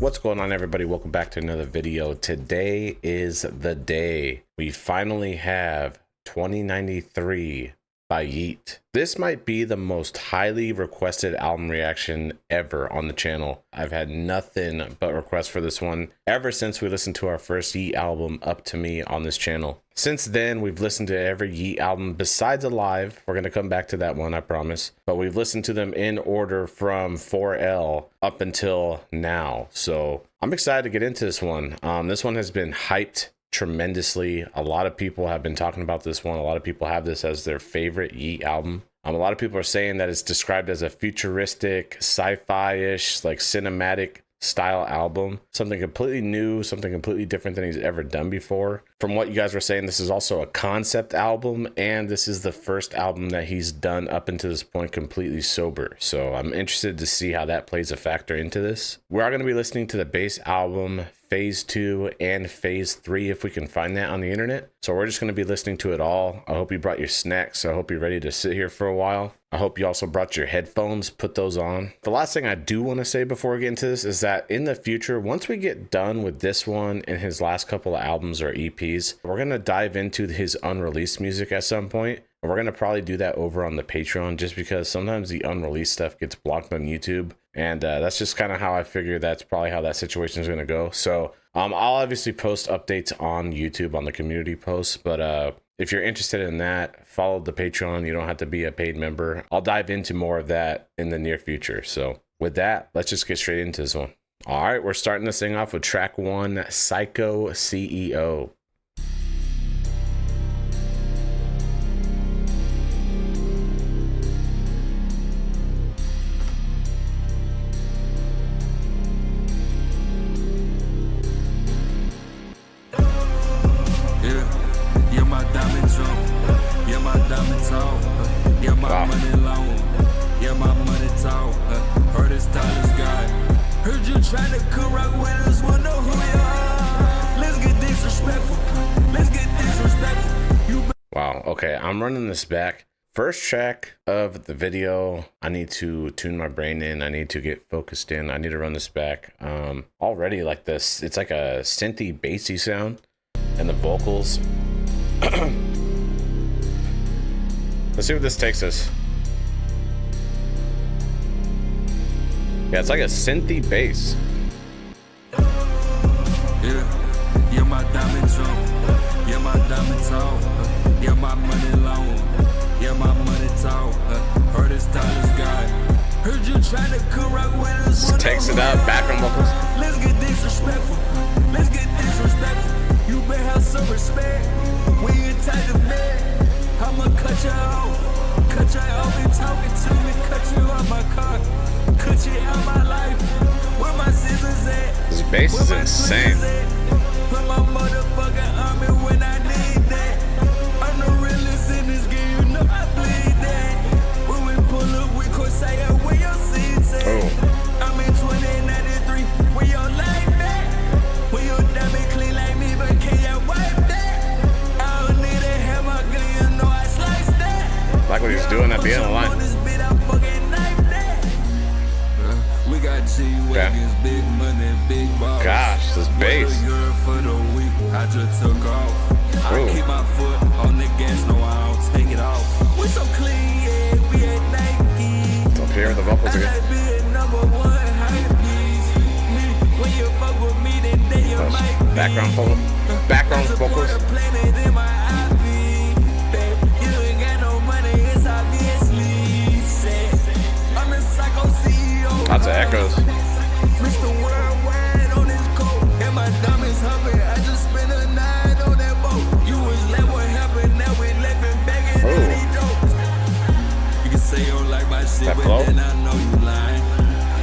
What's going on, everybody? Welcome back to another video. Today is the day we finally have 2093 by Yeat. This might be the most highly requested album reaction ever on the channel. I've had nothing but requests for this one ever since we listened to our first Yeat album, Up To Me, on this channel. Since then, we've listened to every Yeat album besides Alive. We're going to come back to that one, I promise. But we've listened to them in order from 4L up until now. So I'm excited to get into this one. This one has been hyped tremendously. A lot of people have been talking about this one. A lot of people have this as their favorite Yeat album. A lot of people are saying that it's described as a futuristic, sci-fi-ish, like cinematic style album, something completely new, something completely different than he's ever done before. From what you guys were saying, this is also a concept album, and this is the first album that he's done up until this point completely sober. So I'm interested to see how that plays a factor into this. We are going to be listening to the base album, phase 2 and phase 3, if we can find that on the internet. So we're just going to be listening to it all. I hope you brought your snacks. I hope you're ready to sit here for a while. I hope you also brought your headphones, put those on. The last thing I do want to say before we get into this is that in the future, once we get done with this one and his last couple of albums or EPs, we're going to dive into his unreleased music at some point. And we're going to probably do that over on the Patreon, just because sometimes the unreleased stuff gets blocked on YouTube. And that's just kind of how I figure that's probably how that situation is going to go. So I'll obviously post updates on YouTube on the community posts. But if you're interested in that, follow the Patreon. You don't have to be a paid member. I'll dive into more of that in the near future. So with that, let's just get straight into this one. All right, we're starting this thing off with track 1, Psycho CEO. Wow, okay, I'm running this back. First track of the video, I need to tune my brain in. I need to get focused in. I need to run this back. Already like this, it's like a synthy, bassy sound, and the vocals. Let's see what this takes us. Yeah, it's like a synthy bass. Yeah, my diamonds on. Yeah, my diamonds on. Yeah, my money long. Yeah, my money tall. Heard his style is God. Heard you trying to correct with us. Just takes it up, background vocals. Let's get disrespectful. Let's get disrespectful. You better have some respect. When you type of man, I'ma cut you off. Cut you off and talking to me. Cut you off my car. Cut you out my life. Where my scissors at? This bass is insane. Put my motherfucking arm in when I need that. I'm the realest in this game, you know I bleed that. When we pull up, we could say where your seats at. I'm in 2093, where your life at? When your diamond clean like me, but can you wipe that? I don't need a hammer, girl, you know I slice that. Like what he was doing at the end of the line. We got G-Wagons, big money, big balls. Gosh, this bass. For the week, I just took off. I keep my foot on the gas, no, I don't take it off. We so clean, yeah, we ain't Nike. It's up here with the vocals again. Background vocals. Background vocals. Lots of echoes. Mr. Worldwide on his coat, and my diamonds humping. I just spent a night on that boat. You was let what happened, now we laughing back at any jokes. You can say you don't like my shit, but then I know you lying.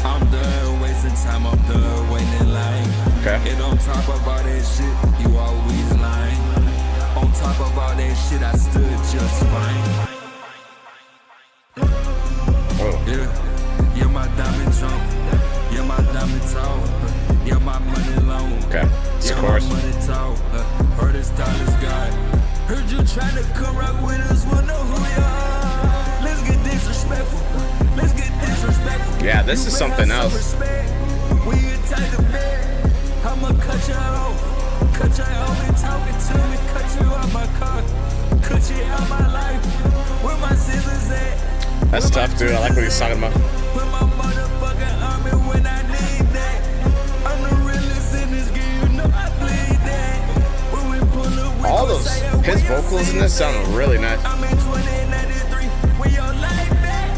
I'm done wasting time, I'm done waiting in line. Okay. And on top of all that shit, you always lying. On top of all that shit, I stood just fine. Yeah, my diamonds on. Yeah, my diamonds tall. Yeah, my money long. Okay, it's yeah, a chorus. My money tall. Heard his style is God. Heard you trying to corrupt with us, wanna know who you are. Let's get disrespectful. Let's get disrespectful. Yeah, this is something else. We tight to bed. I'ma cut you off. Cut you off and talking to me. Cut you out my car. Cut you out my life. Where my scissors at? That's tough, dude. I like what he's talking about. With my motherfucking army when I need that. I'm the realest in this game, you know I bleed that. When we pull up, we All those, his vocals in this sound really nice. I'm in 2093, when your life back.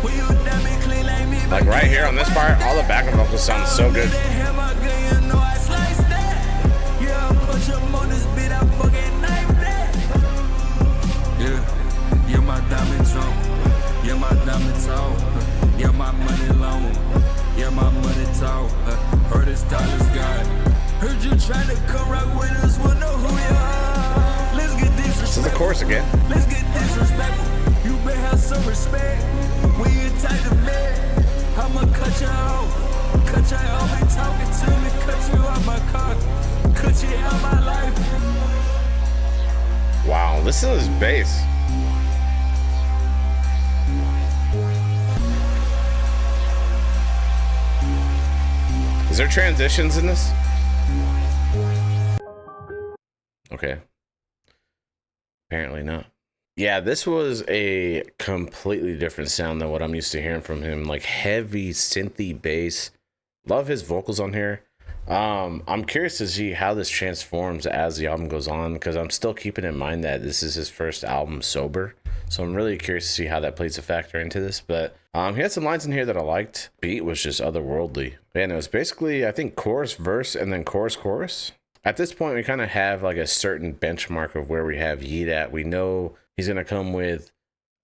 When you dummy clean like me. Like right here on this part, all the backup vocals sound so good. Yeah, yeah, my diamond trump. Yeah, my diamond tall. Yeah, my money long. Yeah, my money tall. Heard it's Tyler's God. Heard you trying to come rock with us. We'll know who you are. Let's get disrespectful. This is the chorus again. Let's get disrespectful. You better have some respect. When you type the man, I'ma cut you off. Cut you off and talking to me. Cut you out my car. Cut you out my life. Wow, listen to this bass. Is there transitions in this? Okay. Apparently not. Yeah, this was a completely different sound than what I'm used to hearing from him. Like heavy synthy bass. Love his vocals on here. I'm curious to see how this transforms as the album goes on, because I'm still keeping in mind that this is his first album sober. So I'm really curious to see how that plays a factor into this. But he had some lines in here that I liked. Beat was just otherworldly. And it was basically, I think, chorus, verse, and then chorus, chorus. At this point, we kind of have like a certain benchmark of where we have Yeat at. We know he's going to come with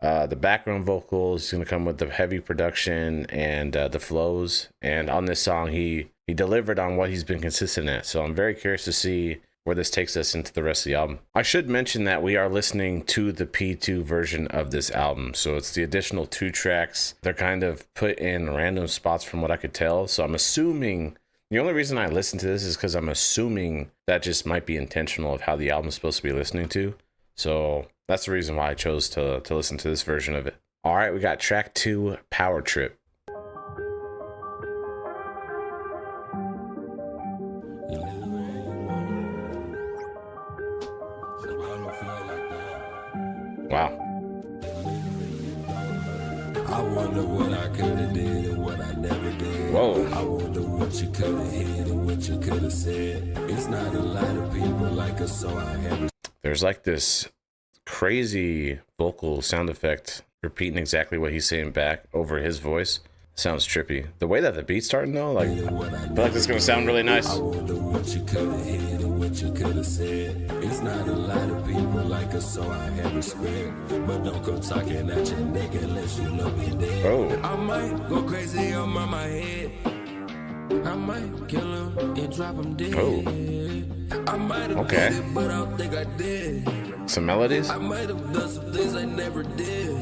the background vocals. He's going to come with the heavy production and the flows. And on this song, he delivered on what he's been consistent at. So I'm very curious to see where this takes us into the rest of the album. I should mention that we are listening to the P2 version of this album. So it's the additional 2 tracks. They're kind of put in random spots from what I could tell. So I'm assuming, the only reason I listen to this is because I'm assuming that just might be intentional of how the album's supposed to be listening to. So that's the reason why I chose to listen to this version of it. All right, we got track 2, Power Trip. Wow. I wonder what I could have did and what I never did. Whoa. I wonder what you could have hid and what you could have said. It's not a lot of people like us, so I have. There's like this crazy vocal sound effect repeating exactly what he's saying back over his voice. Sounds trippy. The way that the beat's starting though, like, I feel like it's gonna sound really nice. I wonder what you could have hid and what you could have said. It's not a lot of people like us, so I have respect. But don't go talking at your neck unless you love me dead. Oh. I might go crazy on my head. I might kill him and drop him dead. Oh. I might have Okay. did it, but I don't think I did. Some melodies? I might have done some things I never did.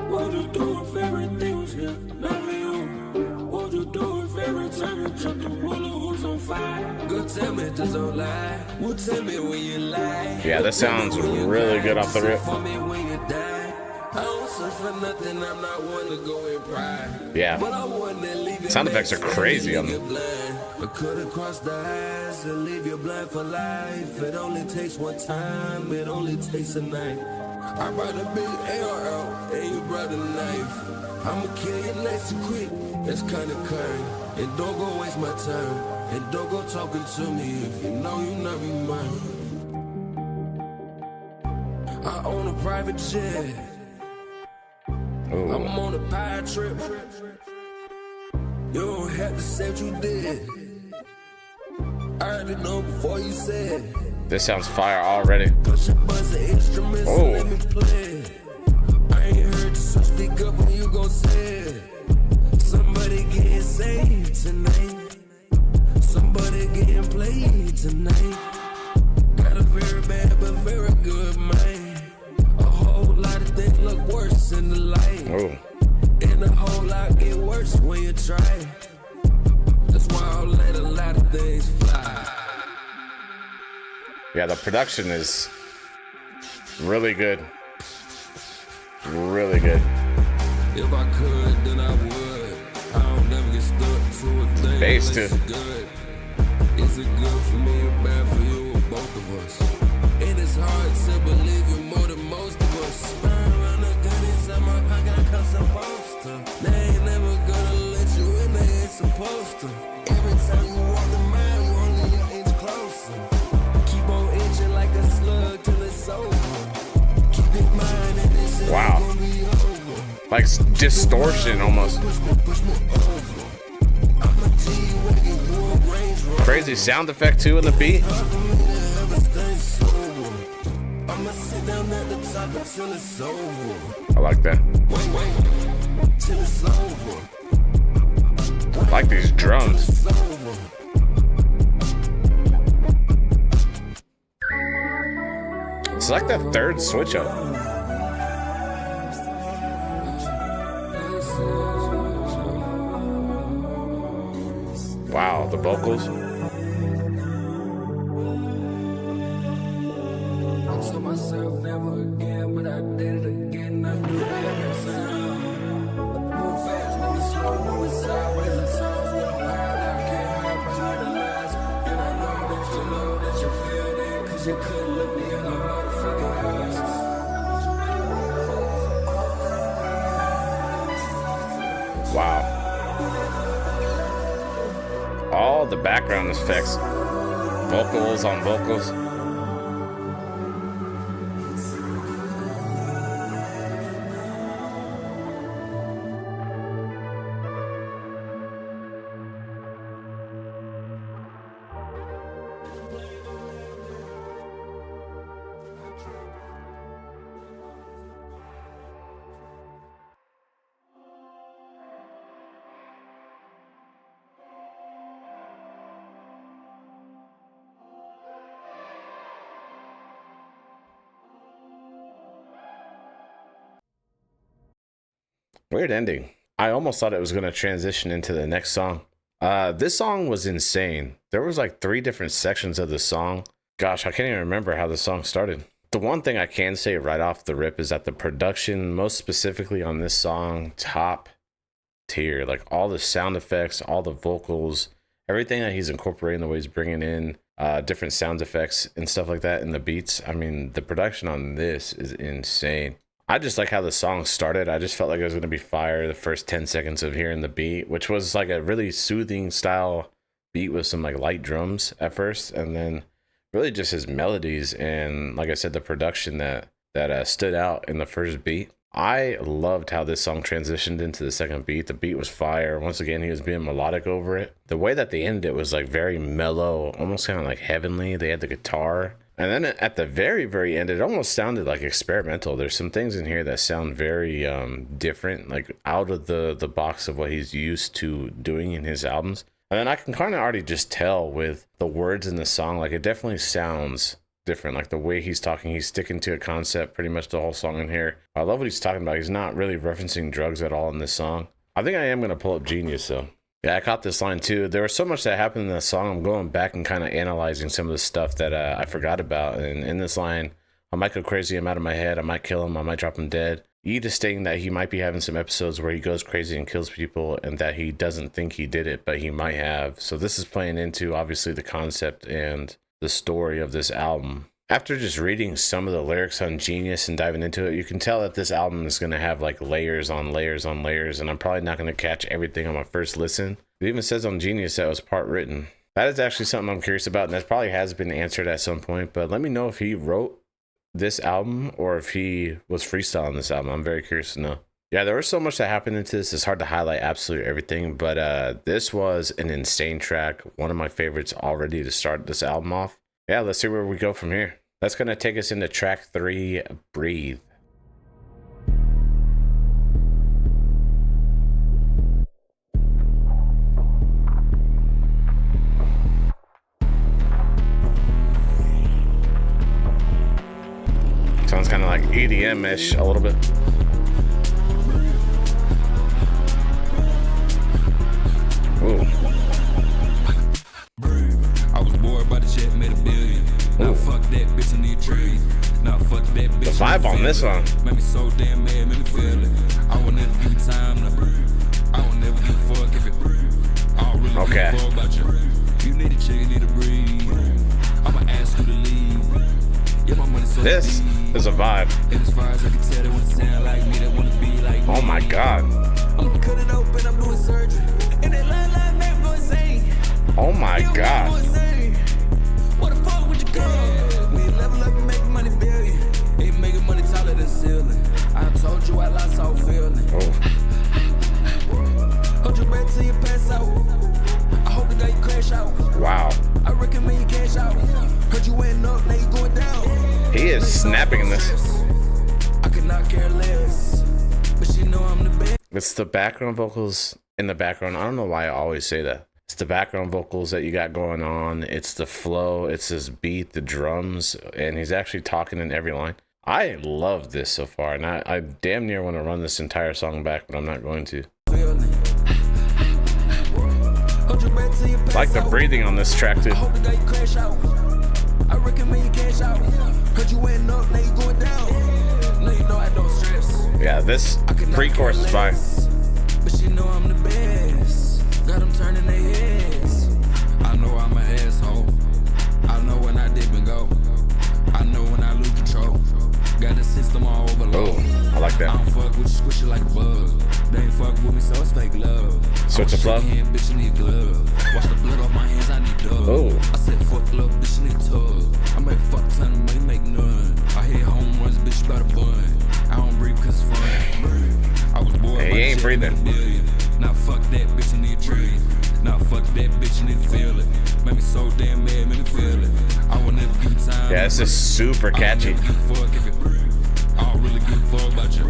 What you do if everything was here? Not for you. What you do if every time you jump the hula hoops on fire? Go tell me just don't lie. Well, tell me when you lie. Yeah, that sounds really good off the rip. For me when you die. I don't search for nothing, I'm not one to go and pry. Yeah. But I want to leave you Sound effects are crazy on them. I could have crossed the eyes and leave you blind for life. It only takes one time, it only takes a night. I brought a big AR and you brought a knife. I'ma kill you nice and quick, that's kinda kind. And don't go waste my time, and don't go talking to me if you know you not be mine. I own a private jet. Ooh. I'm on a power trip. You don't have to say what you did. I already know before you said. This sounds fire already. Push a bunch of instruments Oh. and let me play. I ain't heard you so speak up when you gon' say it. Somebody getting saved tonight. Somebody getting played tonight. Got a very bad but very good mind. A whole lot of things look worse in the light. Oh. And a whole lot get worse when you try. That's why I'll let a lot of things fly. Yeah, the production is really good. Really good. If I could, then I would. I don't never get stuck to a thing. Bass, unless too. it's good. Is it good for me or bad for you or both of us? It is hard to believe you more than most of us. Burn around the gun inside my pocket, I come supposed to. They ain't never gonna let you in, they ain't supposed to. Every time you walk the mile, you only an inch closer. Keep on inching like a slug till it's over. Keep it mine and this shit Wow. gonna be over. Like distortion almost. Crazy sound effect too in the beat. I like that. I like these drums. It's like the third switch up. Wow, the vocals. Myself never again, but I did it again. I do it every time. Move fast, move slow, move sideways and songs. We don't hide, I can't hide behind the lies. And I know that you feel that, cause you couldn't look me in the motherfucking eyes. Wow. All the background effects. Vocals on vocals. Weird ending. I almost thought it was going to transition into the next song. This song was insane. There was like 3 different sections of the song. Gosh, I can't even remember how the song started. The one thing I can say right off the rip is that the production, most specifically on this song, top tier. Like all the sound effects, all the vocals, everything that he's incorporating, the way he's bringing in different sound effects and stuff like that in the beats. I mean, the production on this is insane. I just like how the song started. I just felt like it was going to be fire the first 10 seconds of hearing the beat, which was like a really soothing style beat with some like light drums at first, and then really just his melodies and, like I said, the production that stood out in the first beat. I loved how this song transitioned into the second beat. The beat was fire. Once again, he was being melodic over it. The way that they ended it was like very mellow, almost kind of like heavenly. They had the guitar. And then at the very, very end, it almost sounded like experimental. There's some things in here that sound very different, like out of the box of what he's used to doing in his albums. And then I can kind of already just tell with the words in the song, like it definitely sounds different. Like the way he's talking, he's sticking to a concept pretty much the whole song in here. I love what he's talking about. He's not really referencing drugs at all in this song. I think I am going to pull up Genius though. Yeah, I caught this line too. There was so much that happened in the song. I'm going back and kind of analyzing some of the stuff that I forgot about. And in this line, I might go crazy, I'm out of my head, I might kill him, I might drop him dead. Yeat is stating that he might be having some episodes where he goes crazy and kills people and that he doesn't think he did it, but he might have. So this is playing into obviously the concept and the story of this album. After just reading some of the lyrics on Genius and diving into it, you can tell that this album is going to have like layers on layers on layers, and I'm probably not going to catch everything on my first listen. It even says on Genius that it was part written. That is actually something I'm curious about, and that probably has been answered at some point, but let me know if he wrote this album or if he was freestyling this album. I'm very curious to know. Yeah, there was so much that happened into this. It's hard to highlight absolutely everything, but this was an insane track. One of my favorites already to start this album off. Yeah, let's see where we go from here. That's going to take us into track 3, Breathe. Sounds kind of like EDM-ish a little bit. Ooh. I was bored by the shit, made $1 billion. Now fuck that bitch in the trees. Now fuck that bitch. The vibe on this one. Made me so damn mad, made me feel it. I will never give you time to breathe. I will never give a fuck if it breathe. I don't really give a fuck about you. You need a chick, you need to breathe. There's a vibe. Oh my god. Oh my god. What the fuck would you go? We level up and make money billion. Ain't making money taller than ceiling. I told you I lost all feeling. Hold your breath till you pass out. I hope the day you crash out. Wow. I recommend you cash out. Heard you went up, now you going down. He is snapping in this. I could not care less, but she know I'm the best. It's the background vocals in the background. I don't know why I always say that. It's the background vocals that you got going on. It's the flow. It's his beat, the drums, and he's actually talking in every line. I love this so far, and I damn near want to run this entire song back, but I'm not going to. I like the breathing on this track too. I recommend you cash out. Heard you went up, now you going down. Now you know I don't stress. Yeah, this pre-chorus is fine. But she know I'm the best. Got them turning their heads. I know I'm an asshole. I know when I dip and go. I know when I lose control. Got the system all overload. Oh, I like that. I don't fuck with you, squish you like a bug. They ain't fuck with me, so it's fake love. Switch of love. Bitch, you need gloves. Wash the blood off my hands, I need dub. Oh. I said fuck love, bitch, you need tub. I make fuck ton of money, make none. I hit home runs, bitch, you better bun. I don't breathe cause it's fun. I was born. Hey, he ain't breathing. Now fuck that bitch, you need a trillion. Now fuck that bitch, you need to feel it. Made me so damn mad, made me feel it. I will never give you time. Yeah, this is super catchy. I don't really give a fuck about you.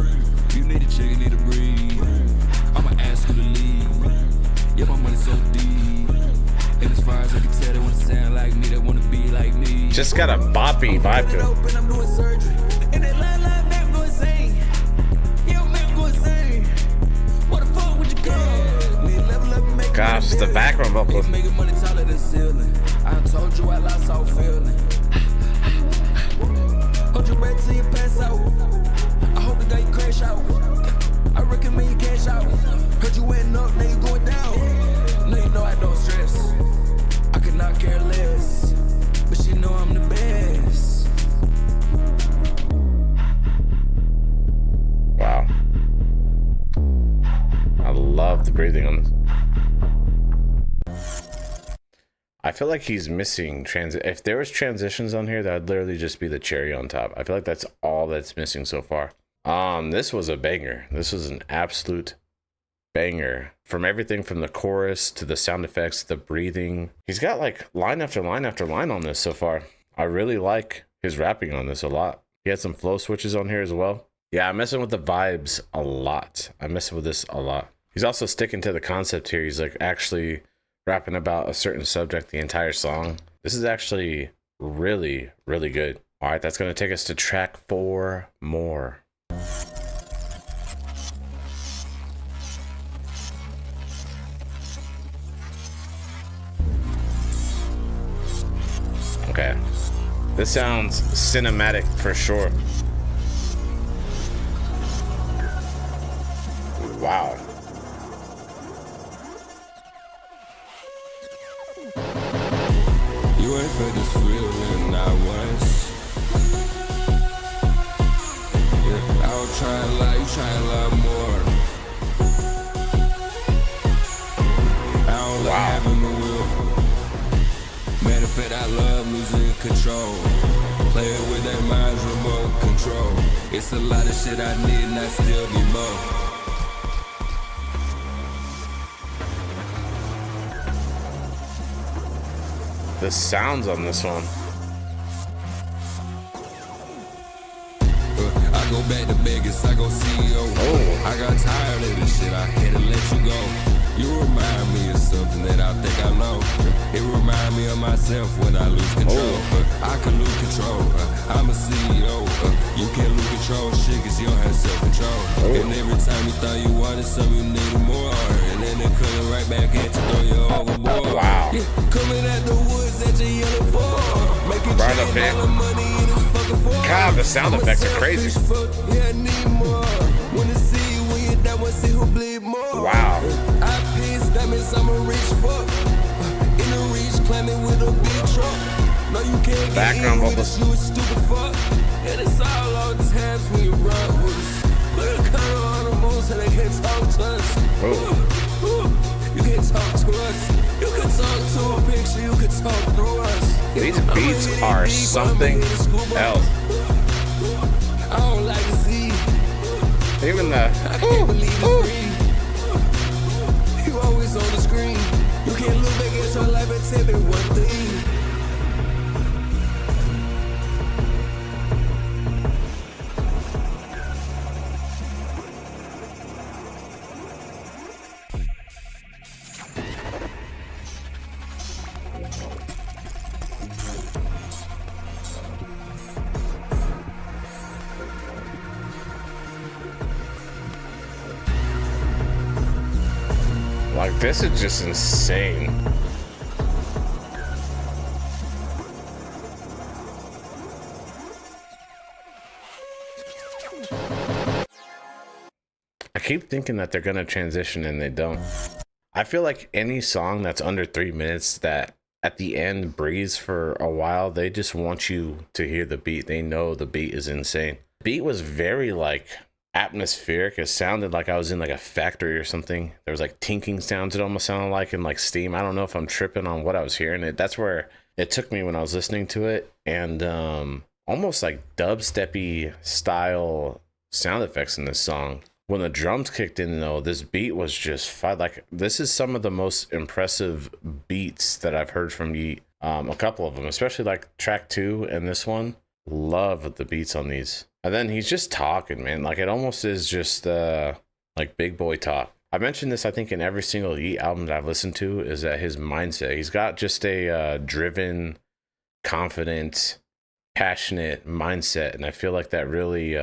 You need a chick, you need to breathe. I'ma ask you to leave. Yeah, my money's so deep. And as far as I can tell, they wanna sound like me, they wanna be like me. Just got a boppy vibe to it. I'm doing surgery. And that line man go insane. Yeah, man go insane. What the fuck would you call? Me level up and make Gosh, it's the background vocals. making money taller than ceiling. I told you I lost all feeling. Hold your breath till you pass out. I hope the day you crash out. I recommend you cash out. Heard you went up, now you going down. Now you know I don't stress. I could not care less, but she know I'm the best. Wow. I love the breathing on this. I feel like he's missing if there was transitions on here, that would literally just be the cherry on top. I feel like that's all that's missing so far. This was a banger. This was an absolute banger. From everything from the chorus to the sound effects, the breathing. He's got like line after line after line on this so far. I really like his rapping on this a lot. He had some flow switches on here as well. Yeah, I'm messing with the vibes a lot. I'm messing with this a lot. He's also sticking to the concept here. He's like actually rapping about a certain subject the entire song. This is actually really, really good. All right, that's going to take us to track 4 more. Okay, this sounds cinematic for sure. Wow. You ain't felt this feeling not once. Yeah, I'll try a lot, you try a lot more. I don't like having the will. Matter of fact, I love losing control. Playing with their minds, remote control. It's a lot of shit I need and I still need more. The sounds on this one. I go back to Vegas, I go CEO. Oh. I got tired of this shit, I had to let you go. You remind me of something that I think I know. It remind me of myself when I lose control. I can lose control. I'm a CEO. You can't lose control shit cause you don't have self-control. And every time you thought you wanted something, you needed more. And then they coming right back at you, throw you overboard. Wow. Yeah, coming at the woods at your yellow Ford. Making Right up here. all the money in this fucking Ford. God, the sound effects are crazy. Yeah, I need more. Wanna see you when you're down, wanna see who bleed more. Wow. I piss, that means I'm a rich fuck. In the reach, climbing with a big truck. No, you can't Background get in with vocals. us, you a stupid fuck. And it's all on the tabs when you run with us. Look at color on the moon so they can't talk to us. You can't talk to us. You can talk to a picture, you can talk through us. These beats are something else. I don't like to see. Even the I can't believe it's free. You always on the screen. You can't look back at your life and tell me one thing. like, this is just insane. I keep thinking that they're gonna transition and they don't. I feel like any song that's under 3 minutes that at the end breathes for a while, they just want you to hear the beat. They know the beat is insane. The beat was very like atmospheric. It sounded like I was in like a factory or something. There was like tinking sounds, it almost sounded like, in like steam. I don't know if I'm tripping on what I was hearing. That's where it took me when I was listening to it. And almost like dubsteppy style sound effects in this song. When the drums kicked in, though, this beat was just fun. Like, this is some of the most impressive beats that I've heard from Yeat. A couple of them, especially like track 2 and this one. Love the beats on these. And then he's just talking, man. Like, it almost is just like big boy talk. I mentioned this, I think, in every single Yeat album that I've listened to, is that his mindset. He's got just a driven, confident, passionate mindset. And I feel like that really...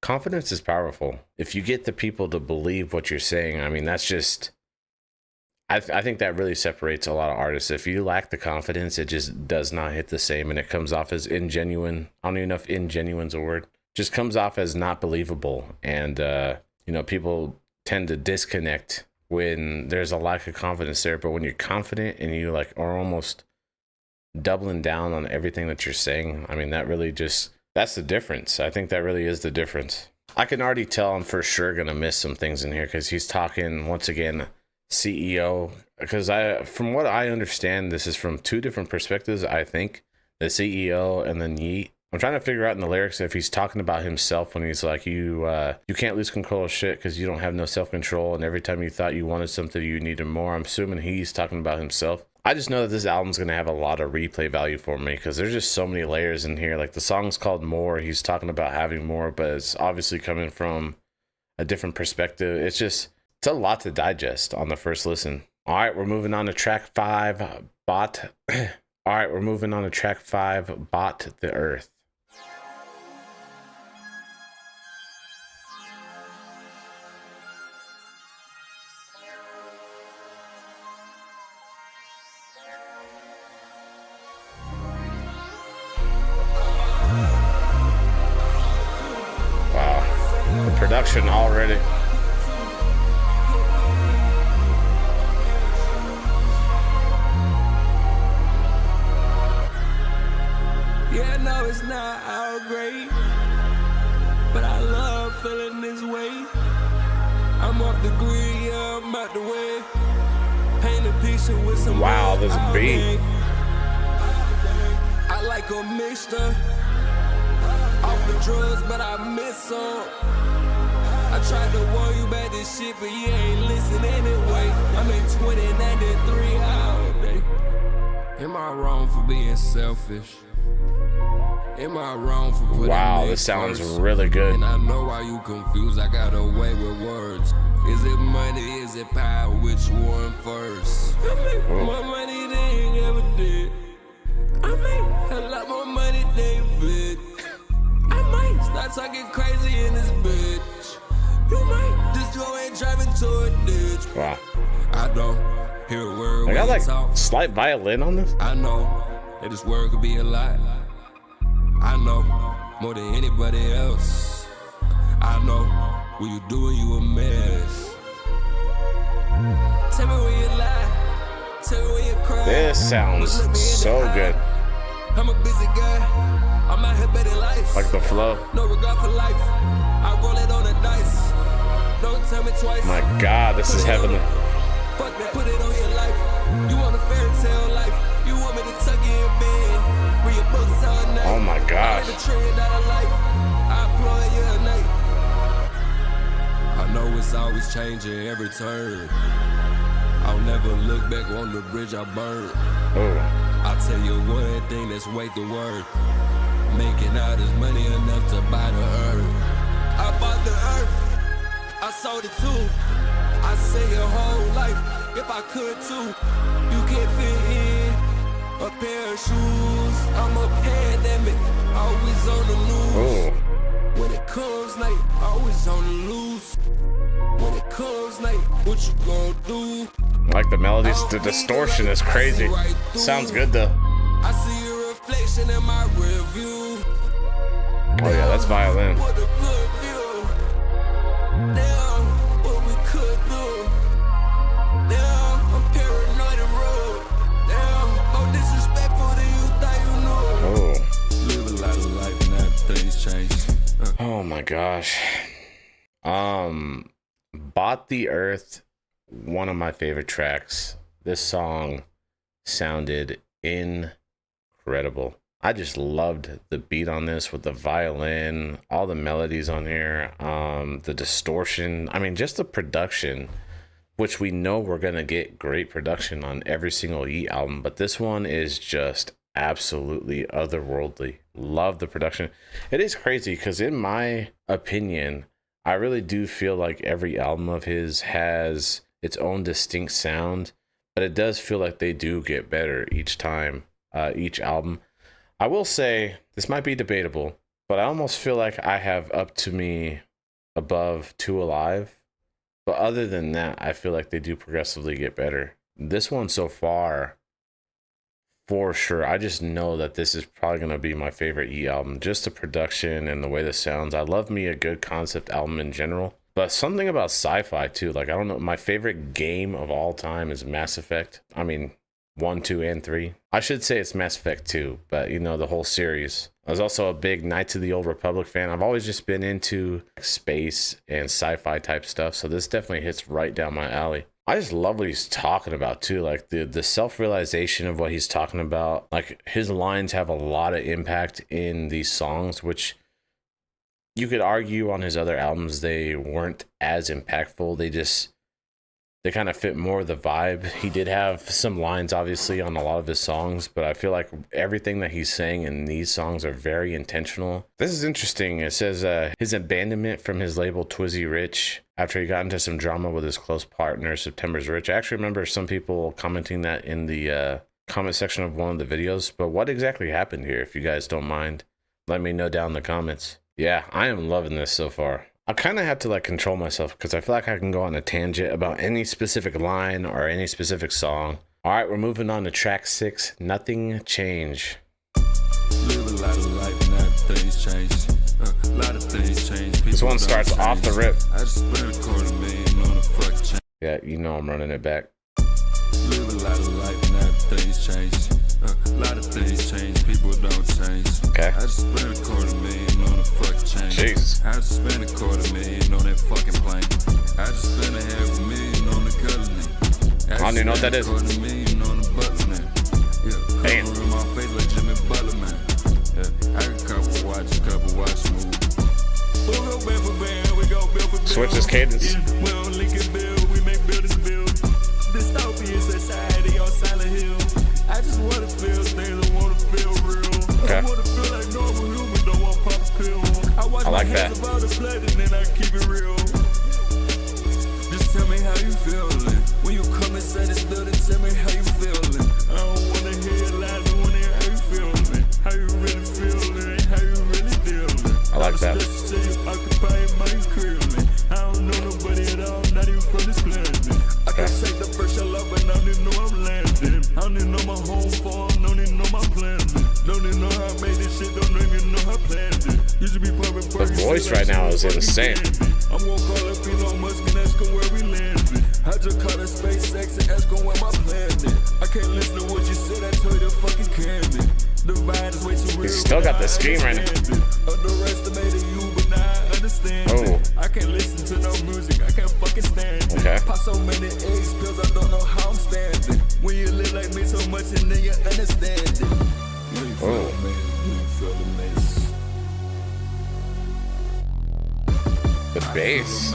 confidence is powerful. If you get the people to believe what you're saying, I mean, that's just... I think that really separates a lot of artists. If you lack the confidence, it just does not hit the same, and it comes off as ingenuine. I don't even know if ingenuine's a word. Just comes off as not believable. And, you know, people tend to disconnect when there's a lack of confidence there. But when you're confident and you like are almost doubling down on everything that you're saying, I mean, that really just... that's the difference. I think that really is the difference. I can already tell I'm for sure going to miss some things in here because he's talking, once again, CEO. Because from what I understand, this is from 2 different perspectives, I think. The CEO and then Yeat. I'm trying to figure out in the lyrics if he's talking about himself when he's like, you can't lose control of shit because you don't have no self-control. And every time you thought you wanted something, you needed more. I'm assuming he's talking about himself. I just know that this album's going to have a lot of replay value for me because there's just so many layers in here. Like, the song's called More. He's talking about having more, but it's obviously coming from a different perspective. It's a lot to digest on the first listen. All right, we're moving on to track 5, Bot. All right, we're moving on to track 5, Bot the Earth. Production already. Yeah, no, it's not all great, but I love feeling this way. I'm off the grid, yeah, I'm out the way. Paint a picture with some... wow, this beat. I like a mixture. Off the drugs, but I miss some. I tried to warn you about this shit, but you ain't listen anyway. I'm in 2093 all day. Am I wrong for being selfish? Am I wrong for putting... wow, this sounds really good. And I know why you confused. I got away with words. Is it money? Is it power? Which one first? I make more money than you ever did. I make a lot more money than you did. I might start talking crazy in this bitch. You might just go and drive into a ditch. Wow. I don't hear a word. I got like slight violin on this. I know that this word could be a lie. I know more than anybody else. I know what you doing, you a mess. Tell me when you lie. Tell me when you cry. This sounds so good. I'm a busy guy. I'm out here betting life. Like the flow. No regard for life. I roll it on the dice. Don't tell me twice. My God, this is heavenly. Fuck that. Put it on your life. You want a fairy tale life. You want me to tuck you in bed. Read your books all night. Oh my gosh. I trade out of life. I employ you at night. I know it's always changing every turn. I'll never look back on the bridge I burned. Oh. I'll tell you one thing that's worth the word. Making out is money enough to buy the earth. I bought the earth, I sold it too. I say your whole life, if I could too. You can't fit in a pair of shoes. I'm a pandemic, always on the loose. Oh. When it comes night, always on the loose. When it comes night, what you gonna do? Like the melodies, the distortion is crazy. Sounds good though. I see a reflection in my review. Oh yeah, that's violin. What a good view. Damn, what we could do. Damn, I'm paranoid and rude. Damn, oh disrespectful to you, thought you knew. Oh. Live a lot of life and everything's changed. Oh my gosh. Bought the Earth, one of my favorite tracks. This song sounded incredible. I just loved the beat on this with the violin, all the melodies on here, the distortion. I mean, just the production, which we know we're going to get great production on every single Yeat album, but this one is just absolutely otherworldly. Love the production. It is crazy because in my opinion, I really do feel like every album of his has its own distinct sound, but it does feel like they do get better each time, each album. I will say, this might be debatable, but I almost feel like I have Up to Me above Two Alive. But other than that, I feel like they do progressively get better. This one so far, for sure, I just know that this is probably going to be my favorite Yeat album. Just the production and the way this sounds. I love me a good concept album in general. But something about sci-fi too. Like, I don't know, my favorite game of all time is Mass Effect. I mean, 1, 2, and 3. I should say it's Mass Effect 2, but you know, the whole series. I was also a big Knights of the Old Republic fan. I've always just been into space and sci-fi type stuff, so this definitely hits right down my alley. I just love what he's talking about too, like the self-realization of what he's talking about. Like, his lines have a lot of impact in these songs, which you could argue on his other albums they weren't as impactful. They kind of fit more of the vibe. He did have some lines obviously on a lot of his songs, but I feel like everything that he's saying in these songs are very intentional. This is interesting. It says his abandonment from his label Twizzy Rich after he got into some drama with his close partner September's Rich. I actually remember some people commenting that in the comment section of one of the videos, but what exactly happened here? If you guys don't mind, let me know down in the comments. Yeah, I am loving this so far. I kind of have to like control myself because I feel like I can go on a tangent about any specific line or any specific song. All right, we're moving on to track 6, Nothing Change. Live a lot of life and everything's changed. A lot of things change. This one starts off the rip. I just spent $250,000 on a fuck change. Yeah, you know I'm running it back. Live a lot of life and everything's changed. A lot of things change, people don't change. Okay. I just spent $250,000 on a fuck change. Jesus. I just spent $250,000 on that fucking plane. I just spent $500,000 on the colony. I don't even know what that is. $250,000 on the butler man. Yeah, Damn. cover in my face like Jimmy Butler man. Yeah, I can couple watch move. We go band for band, we go bill for bill. Switch this cadence. We don't link and build, we make buildings build. Dystopian society on Silent Hill. I just wanna feel things, I wanna feel real. Okay. I wanna feel like normal human, don't want pop a pill. I watch I like my that. hands about the blood and then I keep it real. Just tell me how you feeling. When you come inside this building, tell me how you feeling. I don't wanna hear lies, I wanna hear how you feeling. How you really feeling, how you really dealing. I like that. Say you occupy my crib. I don't know nobody at all, not even from this planet. I can take the first shell up, but I don't even know I'm landing. I don't even know my home farm, don't even know my plan. Don't even know how I made this shit, don't even know how I planned it. Used to be public. The voice right now is insane. I'm gonna call up Elon Musk and ask him where we landed. I just called a SpaceX and ask him where my plan is. I can't listen to what you said, I told you to fucking can it. Divide He's still got the scheme right now. Oh. I can't listen to no music, I can't fucking stand it. Okay. Pop so many eggs, pills, I don't know how I'm standing. When you live like me so much and then you understand it. Oh. The bass.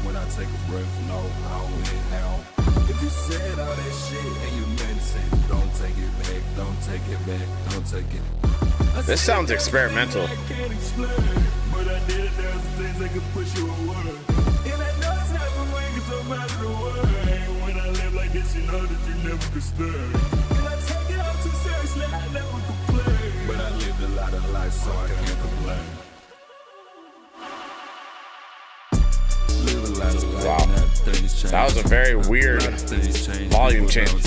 When I take a breath, no, I don't hit now. If you said all that shit and you meant it, don't take it back, don't take it back, don't take it. This sounds experimental. I can't explain, but I did it. There's things that can push you away. And I know it's not for me, cause I'm out of the way. When I live like this, you know that you never could stay. And I take it all too seriously, I never complain. But I lived a lot of life, so I can't complain. Wow. That was a very weird volume change.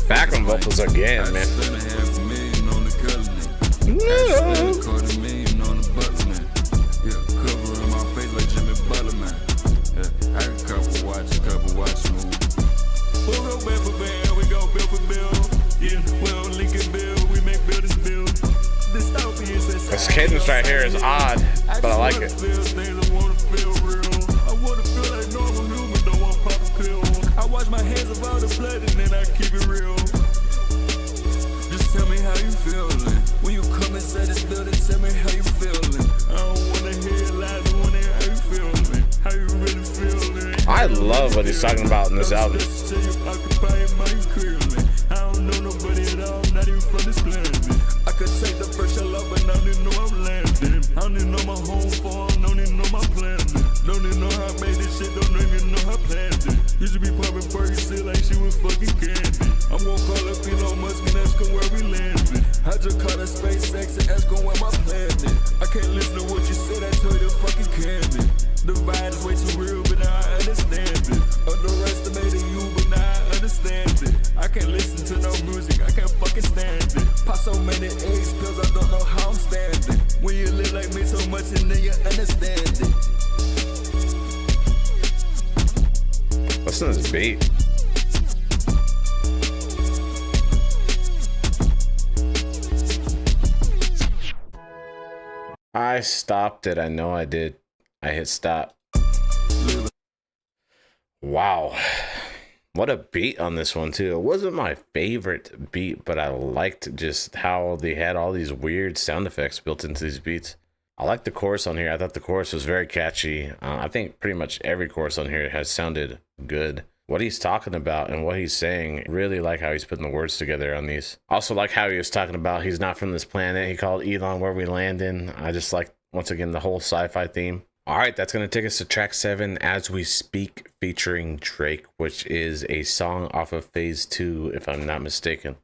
Background vocals again, man. This cadence right here is odd, but I like it. I wash my hands of all the blood and then I keep it real. Just tell me how you feeling. When you come inside this building, tell me how you feeling. I don't wanna hear lies, I wanna hear how you feeling. How you really feeling. I love what he's talking about in this album. I don't know nobody at all, not even from this planet. I could take the first shell up, but I don't even know I'm landing. I don't even know my home form, don't even know my plan. Don't even know how I made this shit, don't even know how I planned it. Used to be popping Percocet like she was fucking candy. I'm gonna call up Elon Musk and ask him where we landed. I just called her SpaceX and ask him where my planet. I can't listen to what you said, I told you fucking candy. The vibe is way too real, but now I understand it. Underestimated you, but now I understand it. I can't listen to no music, I can't fucking stand it. Pop so many eggs, pills, I don't know how I'm standing. When you live like me so much and then you understand it. Listen to this beat. I stopped it. I know I did. I hit stop. Wow. What a beat on this one too. It wasn't my favorite beat, but I liked just how they had all these weird sound effects built into these beats. I like the chorus on here. I thought the chorus was very catchy. I think pretty much every chorus on here has sounded good. What he's talking about and what he's saying, really like how he's putting the words together on these. Also like how he was talking about he's not from this planet. He called Elon where we landing. I just like, once again, the whole sci-fi theme. All right, that's going to take us to track 7, As We Speak, featuring Drake, which is a song off of Phase 2, if I'm not mistaken.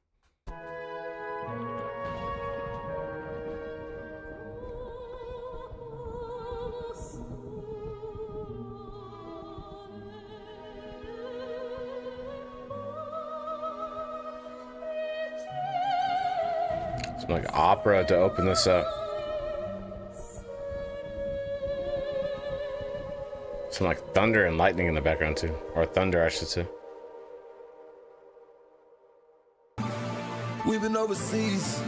Some like opera to open this up. Some like thunder and lightning in the background too, or thunder I should say. We've been overseas,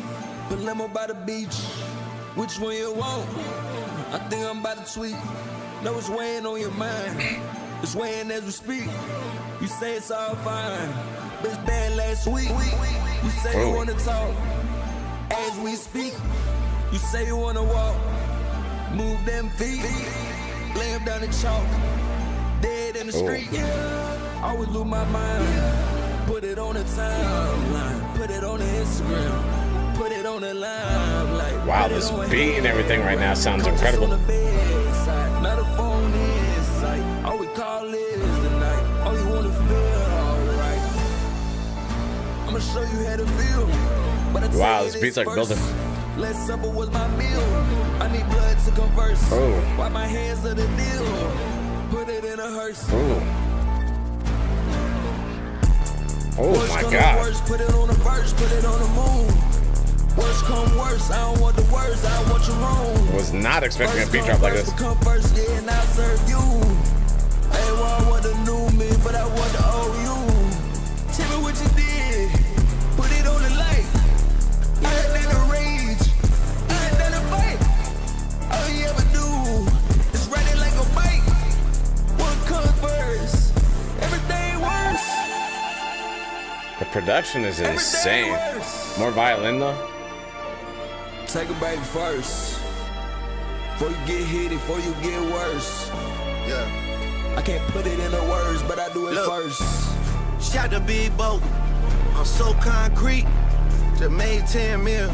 but limo by the beach. Which one you want? I think I'm about to tweet. Know it's weighing on your mind. It's weighing as we speak. You say it's all fine, but it's bad last week. You say you wanna talk as we speak. You say you wanna walk, move them feet. Lay him down the chalk, dead in the street. Always lose my mind. Put it on the timeline, put it on the Instagram, put it on the line. Wow, this beat and everything right now sounds incredible. Not a phone inside. All we call is the night. All you wanna feel alright. I'ma show you how to feel. Wow, this beat's like building. Last supper was my meal. I need blood to converse. Wipe my hands of the deal. Put it in a hearse. Oh my God. Worse, put it on the verse, put it on the moon. Worst come worse. I don't want the words, I want your own. Was not expecting a beat drop like this. Come first, yeah, and I'll serve you. Hey, well, I want the new me, but but I want to owe you. Tell me what you did. Put it on the light. I had in a rage. I had done a fight. All you ever do is ride it like a bike. What comes first? Everything worse. The production is insane. More violin though. Take a break first. Before you get hit, before you get worse. Yeah. I can't put it into words, but I do it first. Shot the big boat. I'm so concrete. Just made 10 mil.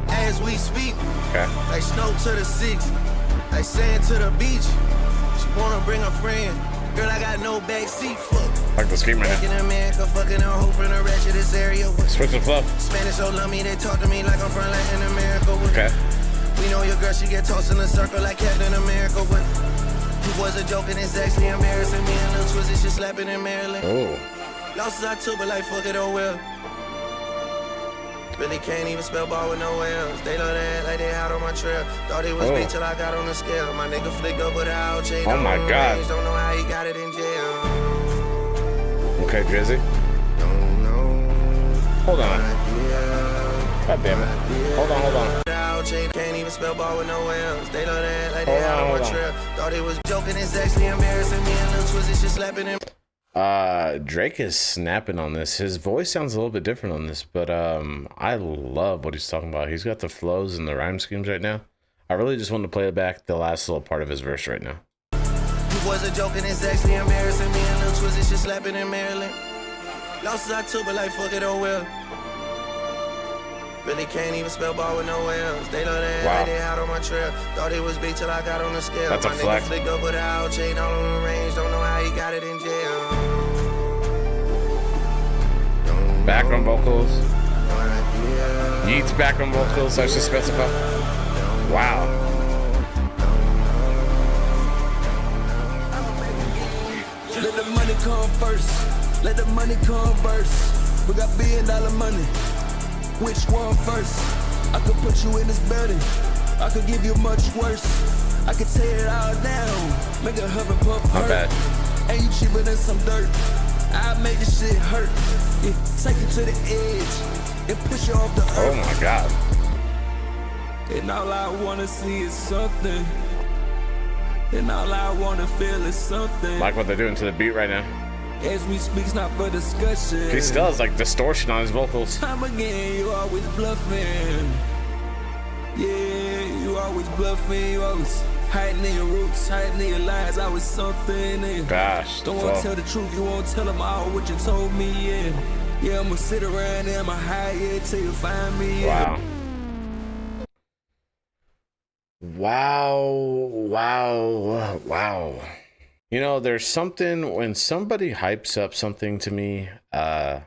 As we speak. Okay. Like snow to the 6. Like sand to the beach. She wanna bring a friend. Girl, I got no backseat. Fuck. Like the scream right Back now. in America, fucking a hoe from the ratchet this area. Switch the flow. Spanish so love me, they talk to me like I'm from Latin America. Okay. We know your girl, she get tossed in a circle like Captain America. But it was a joke and it's actually embarrassing. Me and Lil Twizzy, she slapping in Maryland. Oh. Losses I took, but like fuck it, oh well. Really can't even spell ball with no L's. They love that like they hot on my trail. Thought it was me till I got on the scale. My nigga flicked up with a out chain. Oh my God. Don't know how he got it in jail. Okay, Drizzy. Don't know. Hold on. God damn it. Hold on. Can't even spell ball with no L's. They love that like Hold they hot on, on my hold on. trail. Thought it was joking, it's actually embarrassing. Me and Lil Twizzy, she slapping him. Drake is snapping on this. His voice sounds a little bit different on this, but I love what he's talking about. He's got the flows and the rhyme schemes right now. I really just want to play back the last little part of his verse right now. It was a joke and it's actually embarrassing. Me and Lil Twizzy, she slapping in Maryland. Losses I took, but like fuck it, oh well. Really can't even spell ball with no L's. They love that like they hot on my trail. Thought it was big till I got on the scale. That's a my flex. nigga flicked up with a out chain all on the range. Don't know how he got it in jail. Background vocals. Yeats background vocals, I should specify. Wow. Let the money come first. Let the money come first. We got $1 billion money. Which one first? I could put you in this building. I could give you much worse. I could tear it all down. Make a huff and puff hurt. Not bad. And you cheaper than some dirt. I make this shit hurt. Yeah, take you to the edge and push you off the earth. Oh my God. And all I wanna see is something. And all I wanna feel is something. Like what they're doing to the beat right now. As we speak, it's not for discussion. He still has like distortion on his vocals. Time again, you always bluffing. Yeah, you always bluffing. You always hiding in your roots, hiding in your lies. Always something. And Gosh. don't want to tell the truth. You won't tell them all what you told me. Yeah, I'ma sit around there. I'ma hide here till you find me. Wow. Wow. You know, there's something when somebody hypes up something to me, I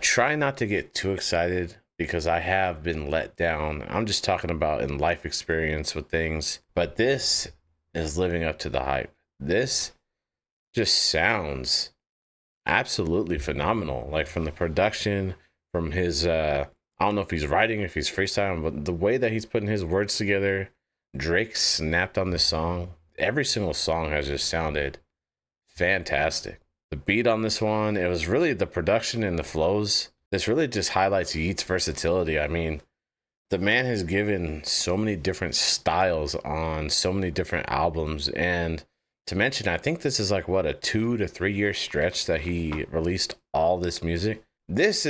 try not to get too excited because I have been let down. I'm just talking about in life experience with things, but this is living up to the hype. This just sounds absolutely phenomenal. Like from the production, from his, I don't know if he's writing, if he's freestyling, but the way that he's putting his words together, Drake snapped on this song. Every single song has just sounded fantastic. The beat on this one, it was really the production and the flows. This really just highlights Yeats' versatility. I mean, the man has given so many different styles on so many different albums. And to mention, I think this is like, what, a 2 to 3 year stretch that he released all this music. This,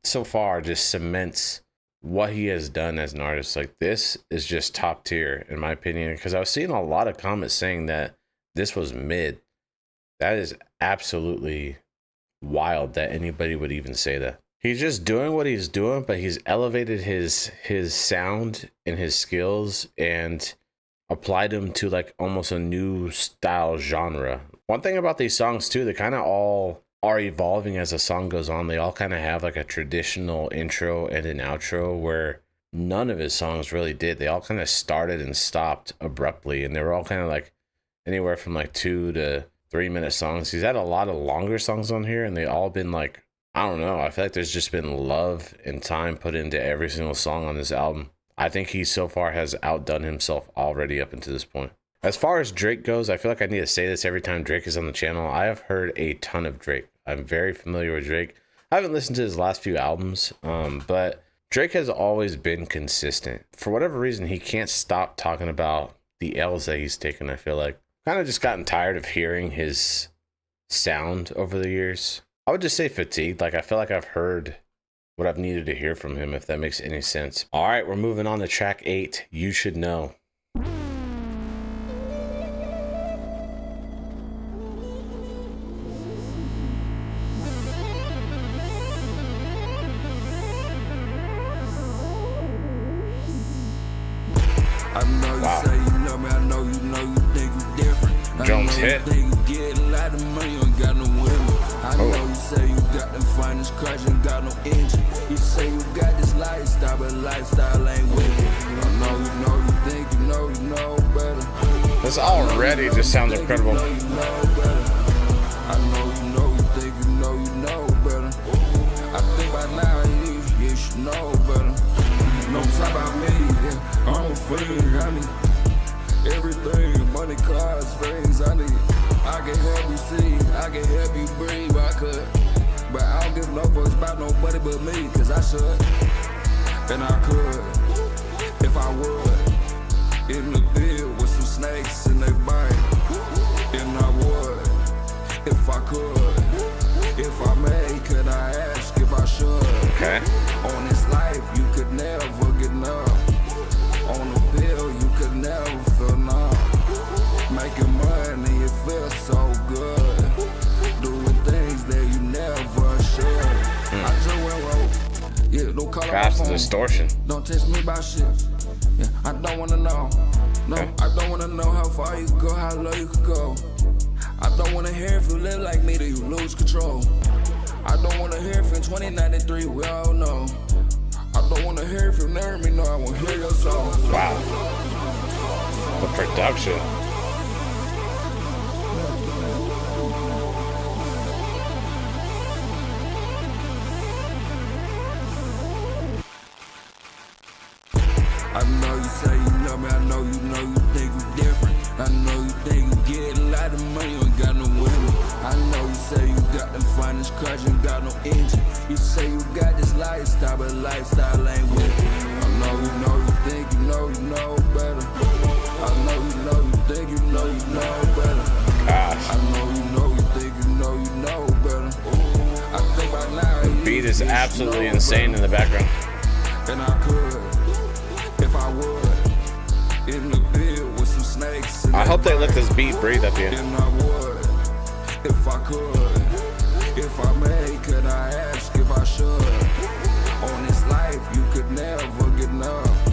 so far, just cements what he has done as an artist. Like, this is just top tier, in my opinion, because I was seeing a lot of comments saying that this was mid. That is absolutely wild that anybody would even say that. He's just doing what he's doing, but he's elevated his sound and his skills and applied them to like almost a new style genre. One thing about these songs too, they kind of all are evolving as the song goes on. They all kind of have like a traditional intro and an outro where none of his songs really did. They all kind of started and stopped abruptly, and they were all kind of like anywhere from like 2 to 3 minute songs. He's had a lot of longer songs on here, and they all been like, I don't know, I feel like there's just been love and time put into every single song on this album. I think he so far has outdone himself already up until this point. As far as Drake goes, I feel like I need to say this every time Drake is on the channel. I have heard a ton of Drake. I'm very familiar with Drake. I haven't listened to his last few albums, but Drake has always been consistent. For whatever reason, he can't stop talking about the L's that he's taken, I feel like. Kind of just gotten tired of hearing his sound over the years. I would just say fatigued. Like, I feel like I've heard what I've needed to hear from him, if that makes any sense. All right, we're moving on to track 8, You Should Know. I know you say you love me, I know you think you different. Jones hit. I know you think you get a lot of money, you ain't got no women. I know you say you got them finest cars, you got no engine. You say you got this lifestyle, but lifestyle ain't with it. I know you think you know better. This already just sounds incredible. I know you think you know better. I think by now you should know better. Don't talk about me, yeah. I'm a fiend, I need everything, money, cars, things I need. I can help you see, I can help you breathe, I could. But I don't give no fucks about nobody but me, cause I should. And I could, if I would. In the field with some snakes in they bite. And I would, if I could. If I may, could I ask if I should? Okay. On this life, you could never get enough. On the pill, you could never feel numb. Making money, it feels so good. Doing things that you never should. I just went rogue. Yeah, don't call up my phone. Distortion. Don't text me about shit. Yeah, I don't wanna know. No, I don't wanna know how far you could go, how low you could go. I don't wanna hear if you live like me, do you lose control. I don't wanna hear if in 2093 we all know. I don't wanna hear if you never me, no, I won't hear your song. Wow. The production. I know you say you love me, I know you think you different. I know you think you get a lot of money, you ain't got no women. I know you say you got them finest cars, you got no engine. You say you got this lifestyle, but lifestyle ain't with it. I know you think you know better. I know you think you know better. Gosh. I know you think you know better. I think by now the beat is absolutely insane in the background. And I could, if I would, in the field with some snakes. I hope they let this beat breathe at the end. And I would, if I could, if I may, could I ask if I should? On this life, you could never get enough.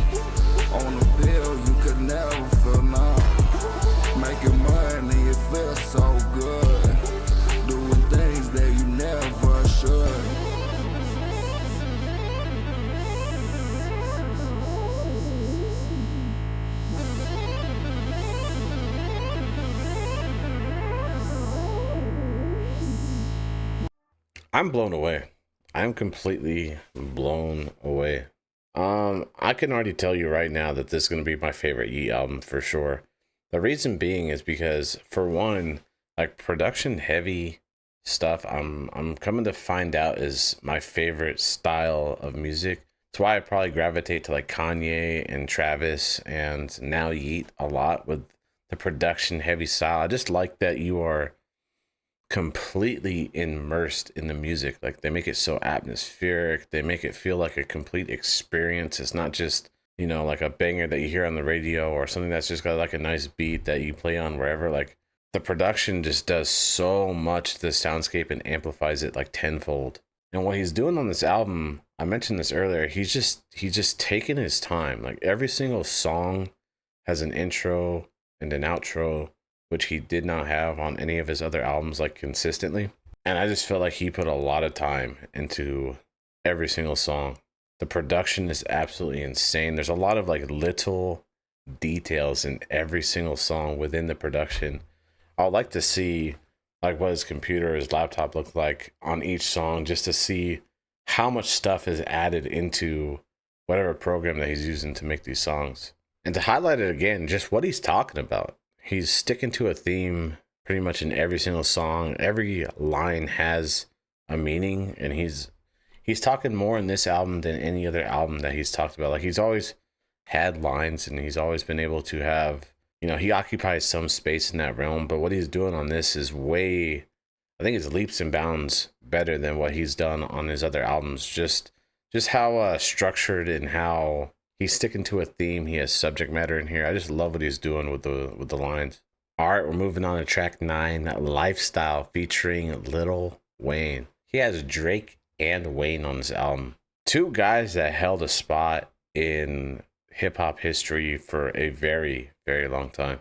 On the pill, you could never feel numb. Making money, it feels so good. Doing things that you never should. I'm blown away. I'm completely blown away. I can already tell you right now that this is going to be my favorite Yeat album for sure. The reason being is because, for one, like, production heavy stuff, I'm coming to find out is my favorite style of music. That's why I probably gravitate to like Kanye and Travis and now Yeat a lot with the production heavy style. I just like that you are completely immersed in the music. Like, they make it so atmospheric. They make it feel like a complete experience. It's not just, you know, like a banger that you hear on the radio or something that's just got like a nice beat that you play on wherever. Like, the production just does so much to the soundscape and amplifies it like tenfold. And what he's doing on this album, I mentioned this earlier, he's just taking his time. Like, every single song has an intro and an outro, which he did not have on any of his other albums, like, consistently. And I just felt like he put a lot of time into every single song. The production is absolutely insane. There's a lot of like little details in every single song within the production. I would like to see like what his computer or his laptop looked like on each song, just to see how much stuff is added into whatever program that he's using to make these songs. And to highlight it again, just what he's talking about. He's sticking to a theme pretty much in every single song. Every line has a meaning, and he's talking more in this album than any other album that he's talked about. Like, he's always had lines, and he's always been able to have, you know, he occupies some space in that realm, but what he's doing on this is way, I think it's leaps and bounds better than what he's done on his other albums. Just how structured and how he's sticking to a theme. He has subject matter in here. I just love what he's doing with the lines. All right, we're moving on to track 9, Lyfestyle, featuring Lil Wayne. He has Drake and Wayne on this album. Two guys that held a spot in hip-hop history for a very, very long time.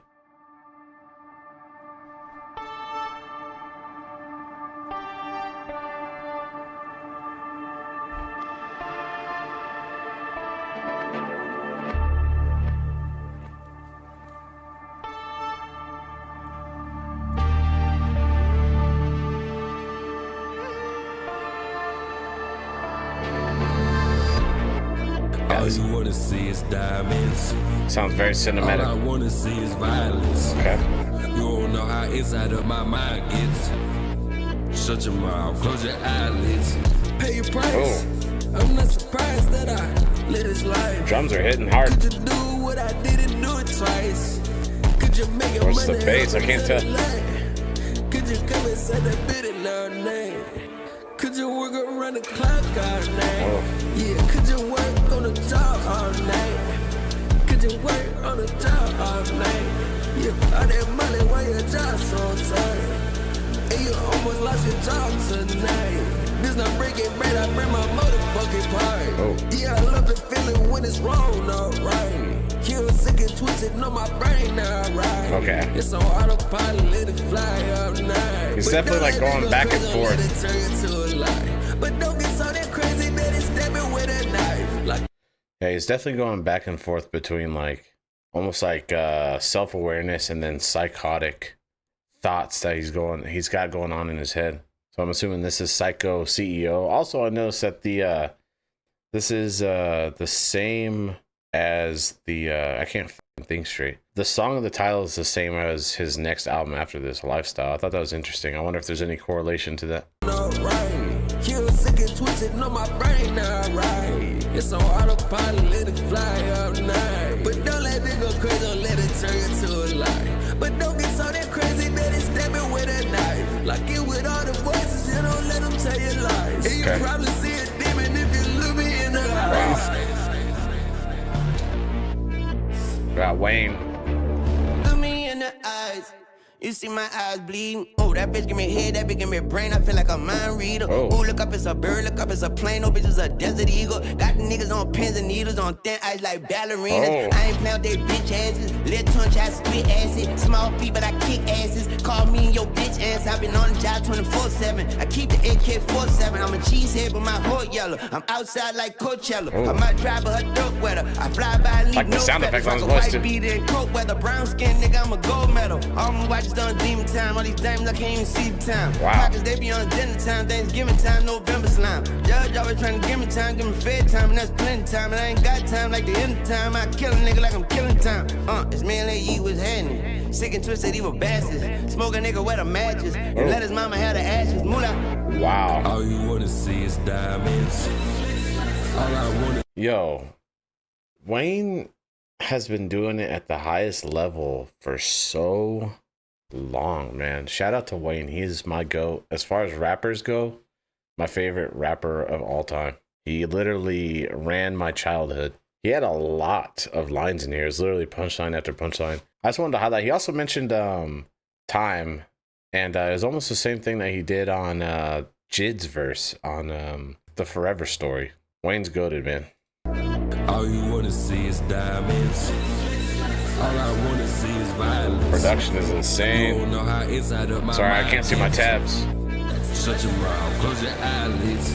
All you wanna see is diamonds. Sounds very cinematic. All I wanna see is violence. Okay. You don't know how inside of my mind gets. Shut your mouth, close your eyelids. Pay your price. Oh. I'm not surprised that I live this life. Drums are hitting hard. Could you do what I didn't do it twice? Could you make it Where's the money bass? I up can't until tell. the light? Could you come and say that bit in our name? Could you work around the clock all night? Oh. Yeah, could you work on the job all night? Could you work on the job all night? Yeah, all that money while your job so tight. And you almost lost your job tonight. This not breaking bread, I bring my motherfucking part. Oh. Yeah, I love the feeling when it's wrong, alright. Kill sick and twisted, no my brain now, right? Okay. It's on autopilot, let it fly all night. He's definitely like going back and forth. But don't get so damn crazy that it's stabbing with a knife. Like, Yeah, he's definitely going back and forth between like almost like self-awareness and then psychotic thoughts that he's got going on in his head. So I'm assuming this is Psycho CEO. Also, I noticed that the this is the same as the I can't think straight. The song of the title is the same as his next album after this, Lifestyle. I thought that was interesting. I wonder if there's any correlation to that. no right. Kill sick and twisted, no my brain now, right? It's on autopilot, let it fly all night. But don't let it go crazy, don't let it turn you to a lie. But don't get so damn crazy that it's stabbing with a knife. Like it with all the voices, you don't let them tell you lies. And you probably see a demon if you look me in the eyes. Got Wayne. Look me in the eyes. You see my eyes bleeding. Oh, that bitch give me head, that bitch give me brain. I feel like a mind reader. Oh. Ooh, look up, it's a bird. Look up, it's a plane. No bitch is a desert eagle. Got the niggas on pins and needles on thin ice like ballerinas. Oh. I ain't playing with they bitch asses. Little tongue try to spit acid. Small feet, but I kick asses. Call me and your bitch ass. I've been on the job 24/7. I keep the AK-47. I'm a cheesehead, but my heart yellow. I'm outside like Coachella. Oh. I might drive, but her throat wetter. I fly by and leave Like the no sound feathers. effects on Like his voice, a white too. beater and coat weather. Brown skin, nigga, I'm a gold medal. All my watches done demon time. All these diamonds, I can't even see the time. Wow. Pockets, they be on dinner time. Thanksgiving time, November slime. Judge always trying to give me time, give me fed time, and that's plenty time. And I ain't got time like the end of time. I kill a nigga like I'm killing time. It's me and Yeat was happening. Sick and twisted, evil bastards. Smoke a nigga wet a matches. And let his mama have the ashes. Moolah. Wow. all you wanna see is diamonds. All I wanna Yo, Wayne has been doing it at the highest level for so long, man. Shout out to Wayne. He's my GOAT. As far as rappers go, my favorite rapper of all time. He literally ran my childhood. He had a lot of lines in here. It's literally punchline after punchline. I just wanted to highlight, he also mentioned time, and it was almost the same thing that he did on Jid's verse on the Forever Story. Wayne's goated, man. all you wanna see is diamonds. All I wanna see is violence. Production is You insane. don't know how inside of my Sorry, I mind can't see my gets. tabs. Shut your mouth, close your eyelids.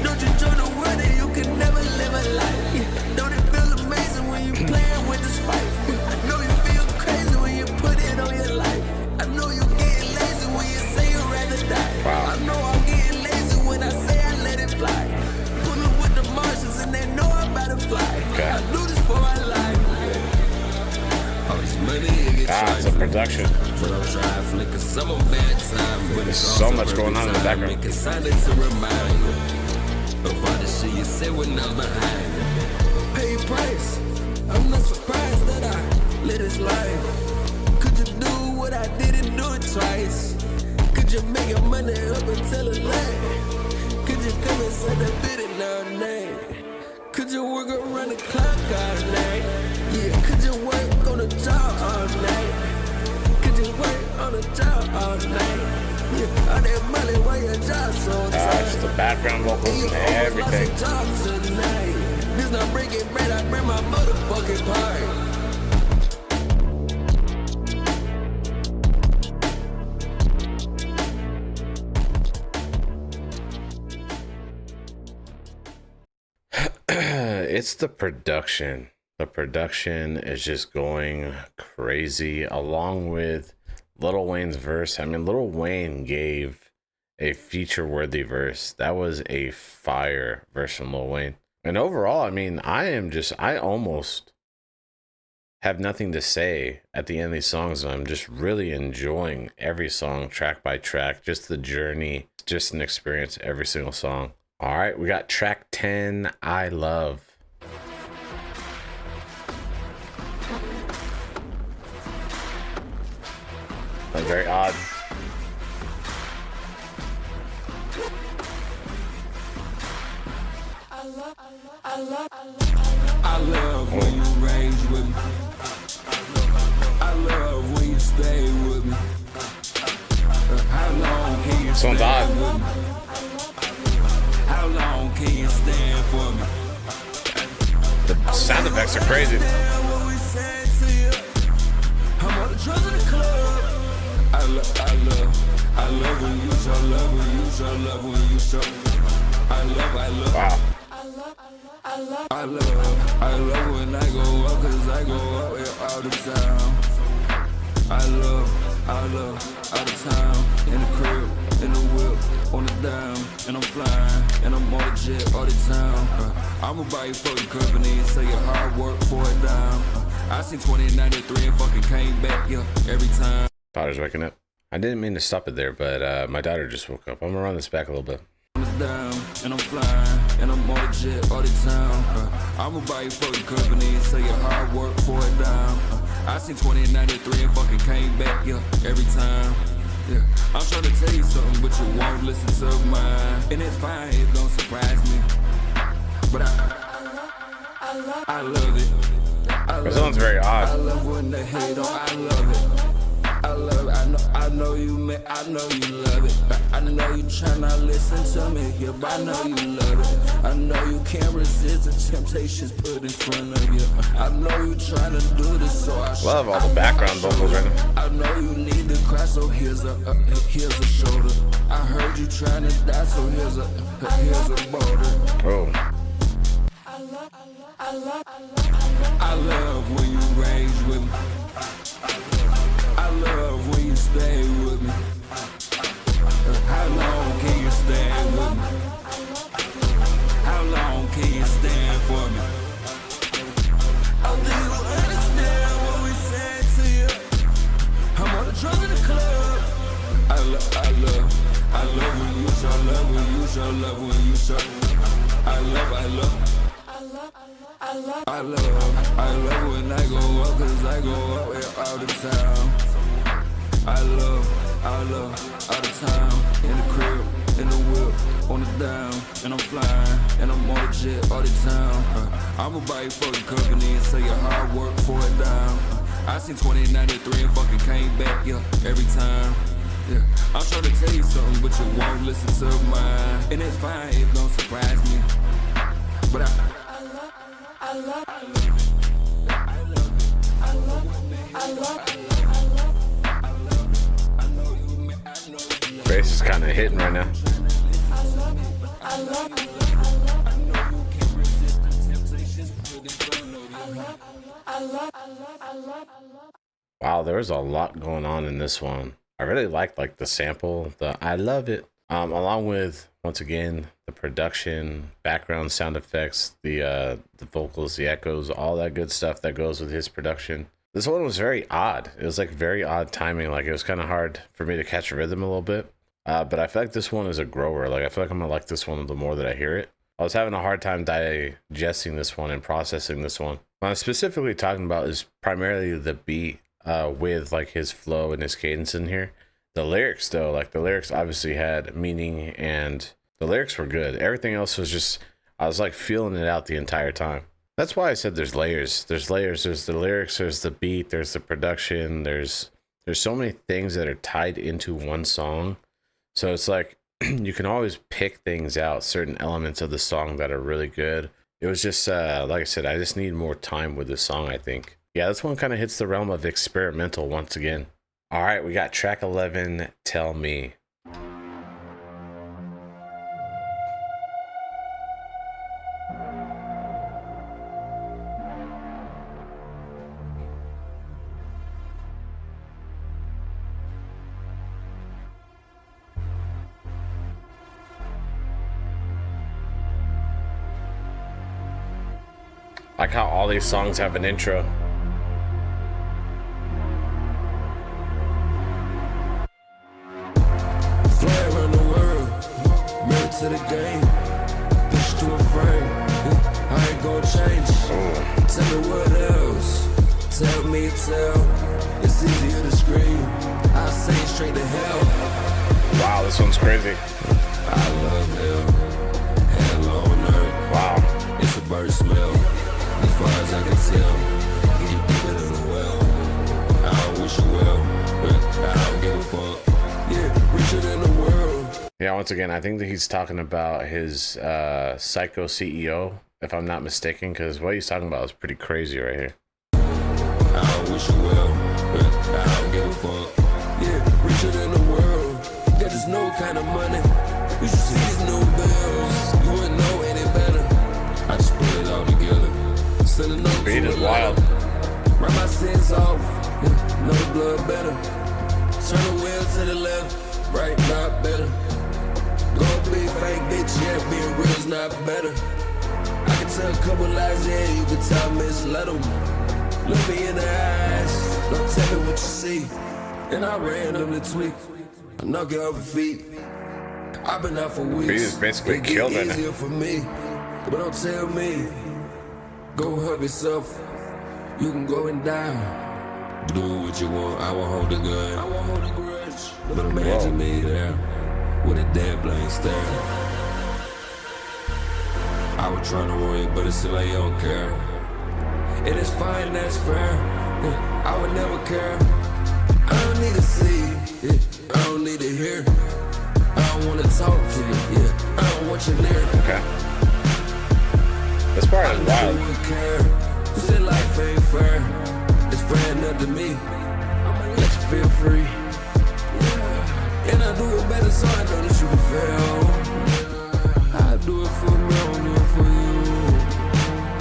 Don't you join the world and you can never live a life. Don't it feel amazing when you playing with the spike? I know you feel crazy when you put it on your life. I know you getting lazy when you say you'd rather die. Wow. I know I'm getting lazy when I say I let it fly. Pulling with the Martians and they know I'm about to fly. Okay. I do this for my life. All this money Ah, it's a production. But I'm trying to flick some of bad time. But There's so much going on in the background. Make it silent to remind you of all the shit you said when I'm behind you. Pay your price. I'm not surprised that I live this life. Could you do what I didn't do it twice? Could you make your money up until the night? Could you come and say the bid it all night? Could you work around the clock all night? Yeah, could you work on the job all night? Could you work on the job all night? Yeah, all that money while your job so tight. Just the background vocals and everything. This not breaking bread, I bring my motherfucking part. It's the production. The production is just going crazy, along with Lil Wayne's verse. I mean, Lil Wayne gave a feature-worthy verse. That was a fire verse from Lil Wayne. And overall, I mean, I almost have nothing to say at the end of these songs. I'm just really enjoying every song, track by track, just the journey, just an experience, every single song. All right, we got track 10, I Love. That's very odd. I love when you rage with me. I love when you stay with me. How long can you Sounds stay odd. with me? How long can you stand for me? The sound effects are crazy. I'm on the drugs in the club. I love when you show love, when you show love, when you show. I love. Wow. I love when I go up, cause I go up here all the time. I love all the time. In the crib, in the whip, on the dime. And I'm flying, and I'm on the jet all the time. I'ma buy you fucking company and say your hard work for a dime. I seen 2093 and fucking came back, yeah, every time. Daughter's waking up. I didn't mean to stop it there, but my daughter just woke up. I'm gonna run this back a little bit. Down, and I'm flying, and I'm on the jet all the time. I'ma buy you fucking company and say your hard work for a dime. I seen 2093 and fucking came back, yeah, every time. Yeah, I'm trying to tell you something, but you won't listen to mine. And it's fine, it don't surprise me. But I love it. That sounds very odd. I love when they hate on, I love it. I know you, man, I know you love it. I know you tryna listen to me, yeah, but I know you love it. I know you can't resist the temptations put in front of you. I know you tryna do this, so I love all the background vocals right now. I know you need to cry, so here's a shoulder. I heard you tryna die, so here's a boulder. Oh. I love when you rage with me. I love when you stay with me. How long can you stay with me? How long can you stand for me? I think you understand what we said to you. I'm on the drugs in the club. I love when you show love, when you show love, when you show. I love when I go up, cause I go up here all the time. I love all the time. In the crib, in the whip, on the dime. And I'm flying, and I'm on the jet all the time. I'ma buy you fucking company and say your hard work for a dime. I seen 2093 and fucking came back, yeah, every time. Yeah, I'm trying to tell you something, but you won't listen to mine. And it's fine, it don't surprise me. But I love Bass is kind of hitting right now. Wow, there's a lot going on in this one. I really like the sample, the I love it, along with, once again, the production, background sound effects, the vocals, the echoes, all that good stuff that goes with his production. This one was very odd. It was like very odd timing. Like it was kind of hard for me to catch a rhythm a little bit. But I feel like this one is a grower. Like I feel like I'm gonna like this one the more that I hear it. I was having a hard time digesting this one and processing this one. What I'm specifically talking about is primarily the beat with like his flow and his cadence in here. The lyrics though, like the lyrics obviously had meaning and the lyrics were good. Everything else was just, I was like feeling it out the entire time. That's why I said there's layers. There's layers. There's the lyrics, there's the beat, there's the production, there's so many things that are tied into one song. So it's like you can always pick things out, certain elements of the song that are really good. It was just like I said, I just need more time with this song, I think. Yeah, this one kind of hits the realm of experimental once again. All right, we got track 11, Tell Me. Like how all these songs have an intro. Fly around the world, married to the game, bitch to a frame. I ain't gon' change. Tell me what else. Tell me, it's easier to scream. I say straight to hell. Wow, this one's crazy. I love hell. Hell on earth. Wow. It's a bird smell. As far as I can tell, you keep it in the well. I don't wish you well, but I don't give a fuck. Yeah, richer than the world. Yeah, once again, I think that he's talking about his psycho CEO, if I'm not mistaken, because what he's talking about is pretty crazy right here. I don't wish you well, but I don't give a fuck. Yeah, richer than the world. Got this no kind of money. You should see these new bills. You wouldn't know any better. I just put it all together. Beat is wild. Run my sins off, no blood better. Turn the wheel to the left, right, not better. Go be fake bitch, yeah, being real's not better. I can tell a couple lies, yeah, you can tell misled them. Look me in the eyes, don't tell me what you see. And I randomly tweak, I knock you off your feet. I've been out for weeks. Beat is basically killed it. Easier for me, but don't tell me. Go help yourself, you can go and die. Do what you want, I won't hold the gun. I won't hold a grudge. But imagine me there, with a dead blank stare. I was trying to warn you, but it's still like you don't care. It is fine, that's fair. I would never care. I don't need to see, I don't need to hear. I don't want to talk to you, yeah. I don't want you near. Okay. This part is wild. You said life ain't fair. It's fair enough to me. Let you feel free. And I do it better so I know that you can fail. I do it for me, I do it for you.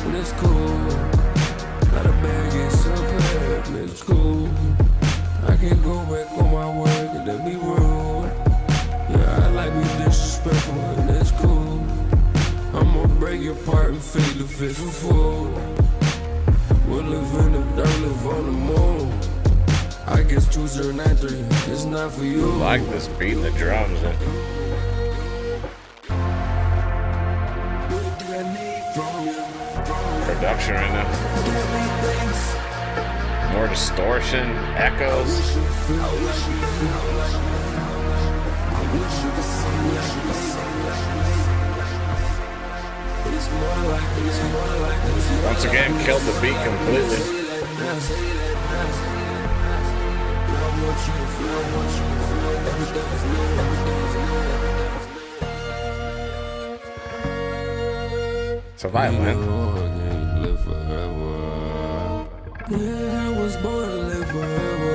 And it's cool. Not a bag, it's so bad. It's cool. I can't go back on my word, and that be rude. Yeah, I like being disrespectful, and that's cool. I'm gonna break your part and feed the fish for food. We'll live in the dirt, live on the moon. I guess 2093 is not for you. I like this beat and the drums. Production right now. More distortion, echoes. Once again, killed the beat completely. It's a violin. I was born to live forever.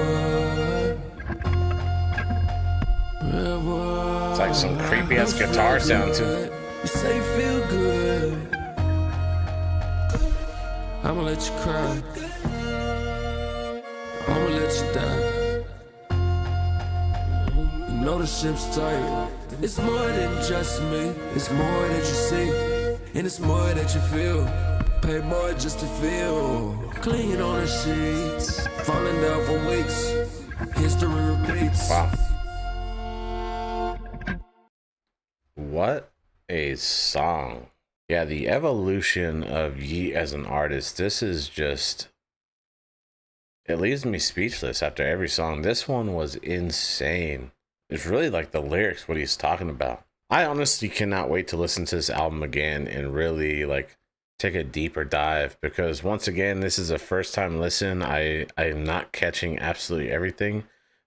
It's like some creepy ass guitar sound too. You say feel good. I'ma let you cry. I'ma let you die. You know the ship's tight. It's more than just me. It's more that you see. And it's more that you feel. Pay more just to feel clean on the sheets. Falling down for weeks. History repeats. Wow. What a song. Yeah, the evolution of Yeat as an artist, this is just, it leaves me speechless after every song. This one was insane. It's really like the lyrics, what he's talking about. I honestly cannot wait to listen to this album again and really like take a deeper dive, because once again, this is a first time listen. I am not catching absolutely everything,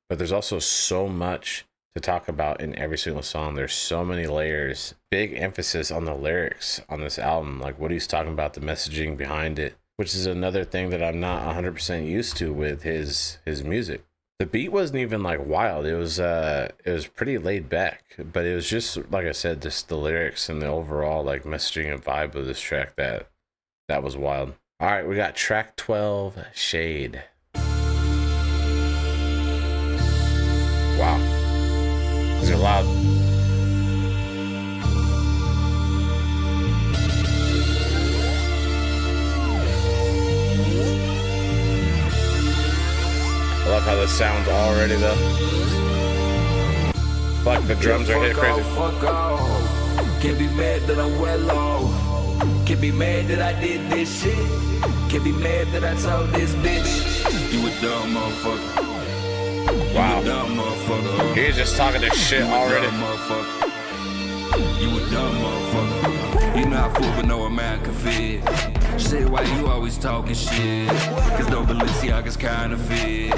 but there's also so much to talk about in every single song. There's so many layers. Big emphasis on the lyrics on this album, like what he's talking about, the messaging behind it, which is another thing that I'm not 100% used to with his music. The beat wasn't even like wild. It was pretty laid back, but it was just, like I said, just the lyrics and the overall like messaging and vibe of this track that was wild. All right, we got track 12, Shade. Wow. These are loud. I love how this sounds already though. Like the drums are hitting crazy. Fuck off. Can't be mad that I'm well off. Can't be mad that I did this shit. Can't be mad that I told this bitch. You a dumb motherfucker. Wow. You a dumb motherfucker. He's just talking this shit already. You a dumb motherfucker. You not fool but know a man can fit. Shit, why you always talking shit? Cause no Balenciaga's kinda fit.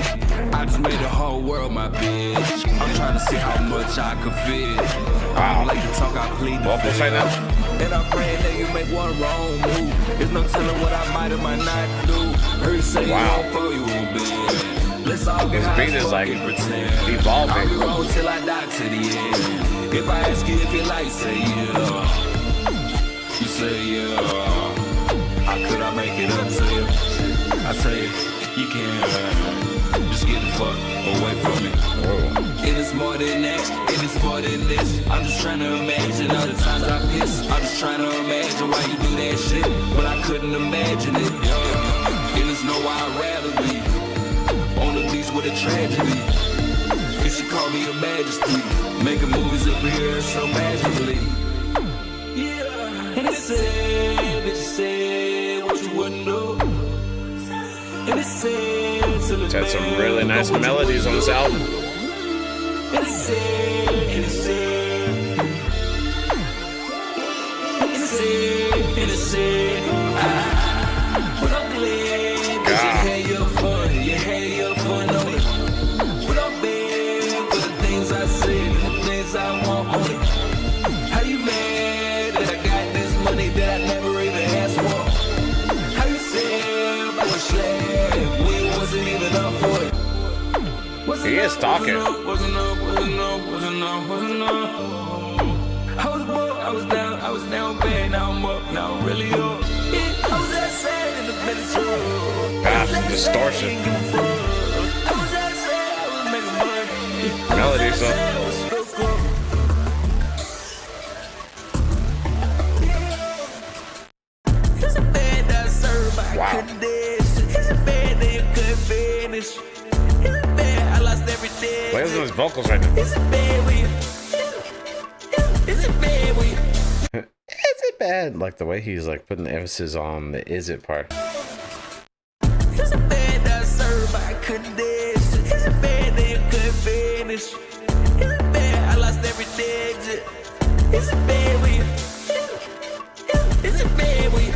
I just made the whole world my bitch. I'm trying to see how much I can fit. I don't like to talk, I plead the fifth. And I'm praying that you make one wrong move. There's no telling what I might or might not do. Heard you say you won't for you won't be. Let's all get high beat is like evolving. I'll be wrong till I die to the end. If I ask you if you like, say yeah. You say yeah. How could I make it up to you? I tell you, you can't. Just get the fuck away from me. It is more than that, it is more than this. I'm just trying to imagine all the times I piss. I'm just trying to imagine why you do that shit, but I couldn't imagine it. It is nowhere I'd rather be. On the beach with a tragedy. You should call me your majesty. Making movies appear so magically. Yeah. And it said what you wouldn't do. And it said till it's had some really nice melodies on this album. And it said, but I'm glad that you had your fun. You had your fun on it. But I'm bad for the things I said, the things I want on it. How you mad that I got this money that I never even asked for? How you said, boy, slab, we wasn't even up for it. He is talking. Wasn't up. I was broke, I was down bad, now I'm up, now I'm really up. I was that sad in the bedroom. Gosh, distortion. I was that sad, I was making money. Melodies up. It's a bad that I serve, but I Wow. couldn't dance. It's a bad that you couldn't finish. It's a bad, I lost every day. Play his vocals right now. It's a bad when you. It's a bad when you. Is it bad? Like the way he's like putting the emphasis on the is it part. It's a bad that I serve, but I couldn't dance. It's a bad that you couldn't finish. It's a bad, I lost every day. It's a bad when you. It's a bad when you.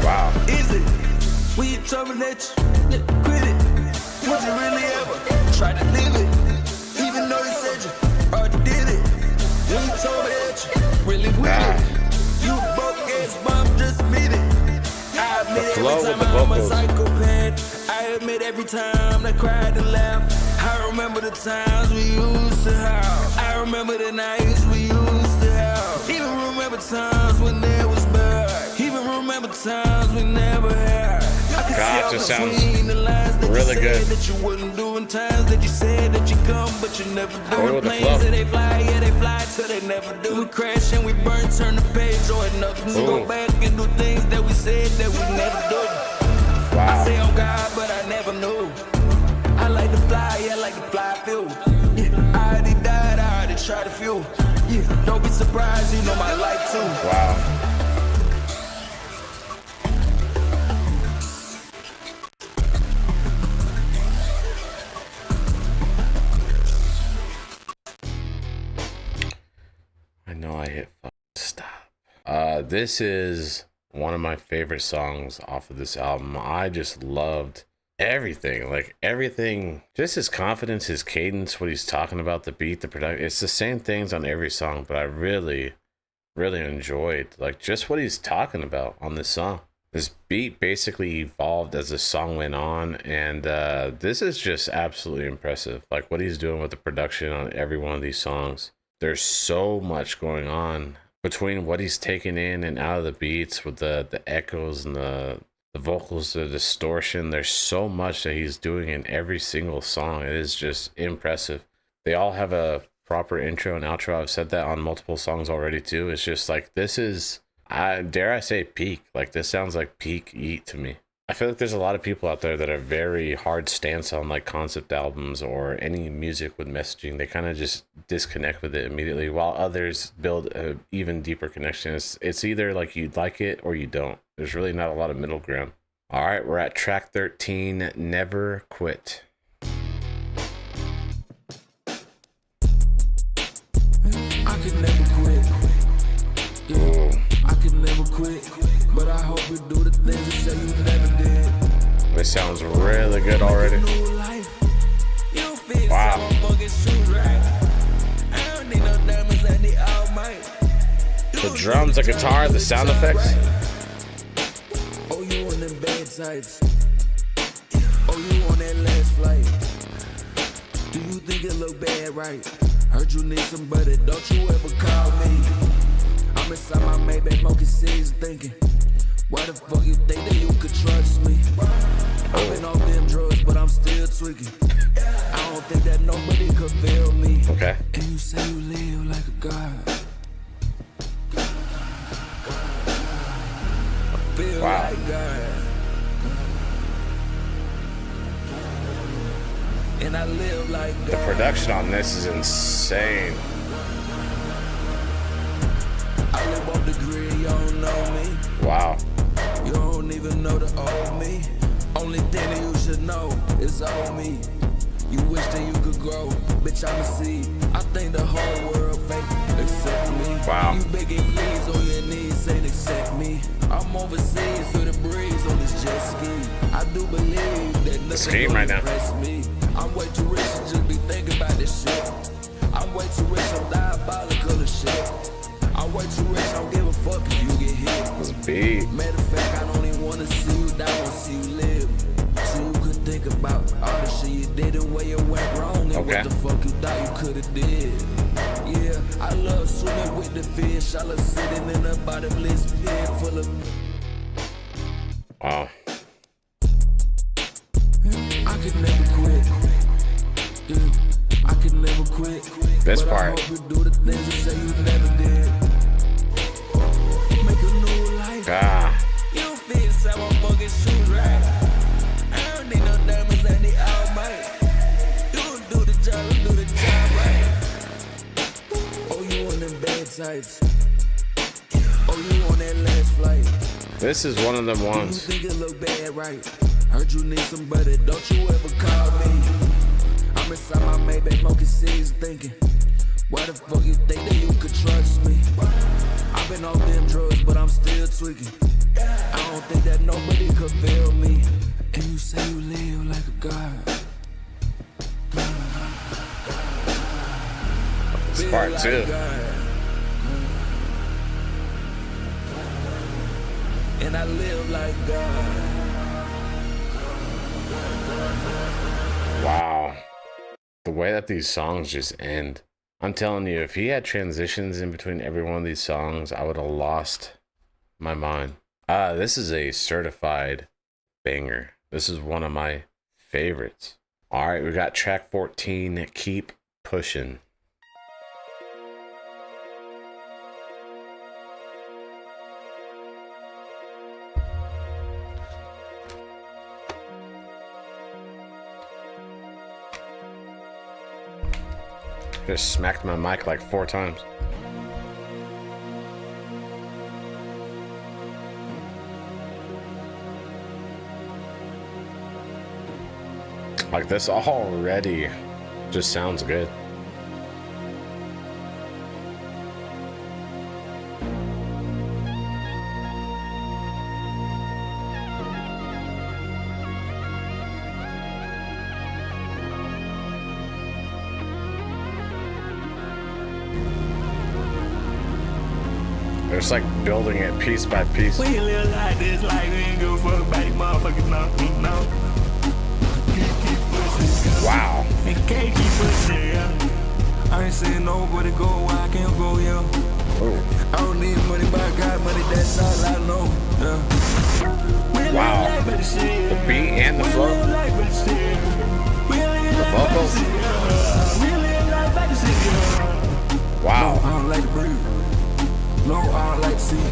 Wow. Is it? When you terminate, quit it. Would you really ever try to live it? Even though you said you already did it. When you told me that you really with it. You broke ass mom, just admit it. I admit flow every with time the I'm a vocals. psychopath. I admit every time I cried and laughed. I remember the times we used to have. I remember the nights we used to have. Even remember times when there was bad. Even remember times we never had. I God, just sounds really good. That you wouldn't do in times that you said that you come, but you never do. Oh, the Planes flow. that they fly, yeah, they fly till they never do. We crash and we burn, turn the page, or nothing. To go back and do things that we said that we never do. Wow. I say on God, but I never knew. I like to fly, yeah, I like to fly fuel. Yeah, I already died, I already tried to fuel. Yeah, don't be surprised, you know my life too. Wow. I know I hit stop. This is one of my favorite songs off of this album. I just loved everything, like everything, just his confidence, his cadence, what he's talking about, the beat, the production. It's the same things on every song, but I really enjoyed like just what he's talking about on this song. This beat basically evolved as the song went on, and this is just absolutely impressive, like what he's doing with the production on every one of these songs. There's so much going on between what he's taking in and out of the beats with the echoes and the vocals, the distortion. There's so much that he's doing in every single song. It is just impressive. They all have a proper intro and outro. I've said that on multiple songs already too. It's just like, this is, dare I say, peak. Like, this sounds like peak Yeat to me. I feel like there's a lot of people out there that are very hard stance on like concept albums or any music with messaging. They kind of just disconnect with it immediately, while others build an even deeper connection. It's either like you like it or you don't. There's really not a lot of middle ground. All right, we're at track 13, Never Quit. I could never quit. Yeah, I could never quit. But I hope you do the things you say you never did. This sounds really good already. Wow. The drums, the guitar, the sound effects. Oh, you on them bad sides. Oh, you on that last flight. Do you think it look bad, right? Heard you need somebody, don't you ever call me. I'm inside my Maybach, smoking cigs, thinking, why the fuck you think that you could trust me? I've been off them drugs, but I'm still tweaking. I don't think that nobody could feel me. Okay. And you say you live like a god. I feel like God. And I live like God. The production on this is insane. I live on the grid, you don't know me. Wow. You don't even know the old me. Only thing that you should know is old me. You wish that you could grow, bitch, I'm a seed. I think the whole world fake, except me. Wow. You begging please on your knees, ain't accept me. I'm overseas for the breeze on this jet ski. I do believe that nothing will impress me. I'm way too rich to just be thinking about this shit. I'm way too rich, I'm diabolical as shit. I'm way too rich, I don't give a fuck if you get hit. This beat. Matter of fact, I don't even wanna see you die, I wanna see you live. So you could think about all the shit you did and where you went wrong and what the fuck you thought you could've did. Yeah, I love swimming with the fish. I love sitting in a bottomless pit full of. Wow. I could never quit. Yeah, I could never quit. This but part. I hope you do the things you say you never did. Make a new life. You don't feel inside my fucking shoes, right? I don't need no diamonds, I need all mine. You do the job, right? Oh, you on them bad sides. Oh, you on that last flight. This is one of them ones. You think it look bad, right? Heard you need somebody, don't you ever call me. I'm inside my Maybach, smoking cigs, thinking, why the fuck you think that you could trust me? I've been off them drugs, but I'm still tweaking. I don't think that nobody could feel me. And you say you live like a god. This part too. And I live like God. Wow. The way that these songs just end. I'm telling you, if he had transitions in between every one of these songs, I would have lost my mind. This is a certified banger. This is one of my favorites. All right, we got track 14, Keep Pushin'. Just smacked my mic like 4 times. Like, this already just sounds good. They're just like building it piece by piece. We live like this, like we ain't give a fuck about these motherfuckers, no. Wow. And can't keep pushing, yeah. I ain't seen nobody go where I can't go, yeah. Oh. I don't need money, but I got money, that's all I know, yeah. Wow. The beat and the flow. The vocals. Wow. I don't like to breathe. No, I don't like to see.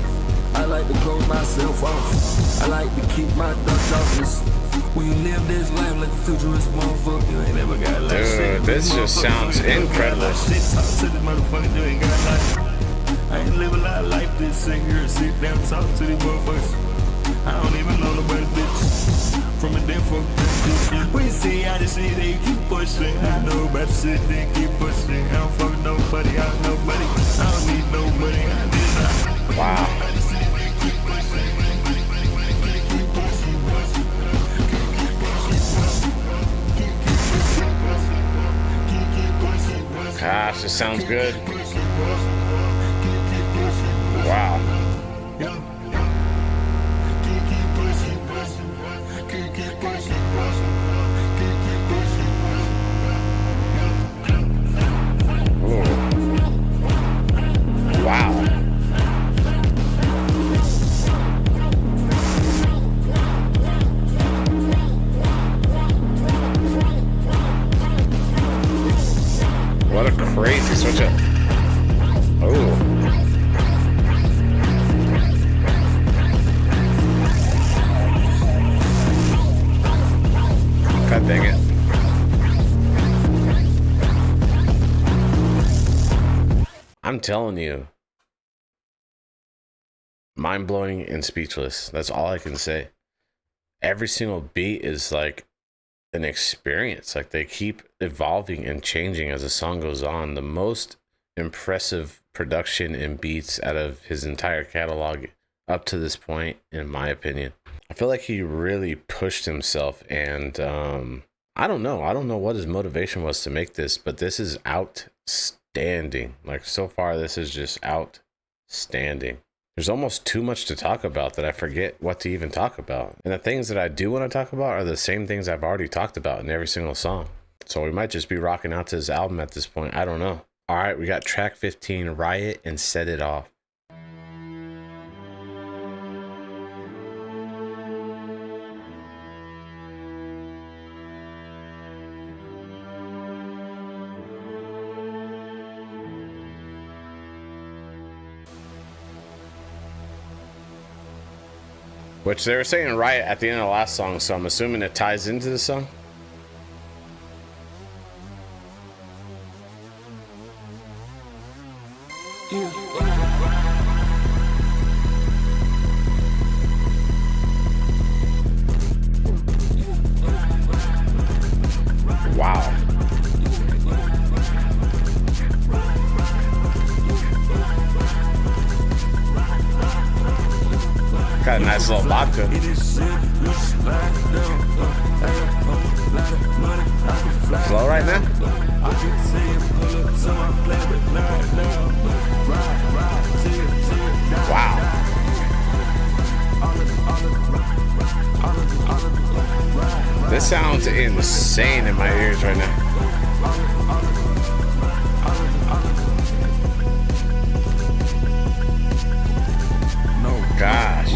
I like to close myself off. I like to keep my Dutch office. When you live this life like a futurist motherfucker, you ain't never got like shit. Dude, this just sounds incredible. Talk to this motherfucker, you ain't got life. I ain't live a lot of life, this sit here and sit down and talk to these motherfuckers. I don't even know nobody, bitch. From a damn fuck bitch. When you see how this shit, they keep pushing. I know about the shit, they keep pushing. I don't fuck with nobody, I don't nobody. I don't need nobody, I need not. Wow. Gosh, this sounds good. Wow. Ooh. Wow. What a crazy switch up. Oh. God dang it. I'm telling you. Mind-blowing and speechless. That's all I can say. Every single beat is like an experience. Like, they keep evolving and changing as the song goes on. The most impressive production and beats out of his entire catalog up to this point, in my opinion. I feel like he really pushed himself, and I don't know what his motivation was to make this, but this is outstanding. Like, so far this is just outstanding. There's almost too much to talk about that I forget what to even talk about. And the things that I do want to talk about are the same things I've already talked about in every single song. So we might just be rocking out to this album at this point. I don't know. All right, we got track 15, Riot and Set It Off. Which they were saying Riot at the end of the last song, so I'm assuming it ties into the song. Wow. Got a nice little vodka. Flow right now? Wow. This sounds insane in my ears right now. Gosh.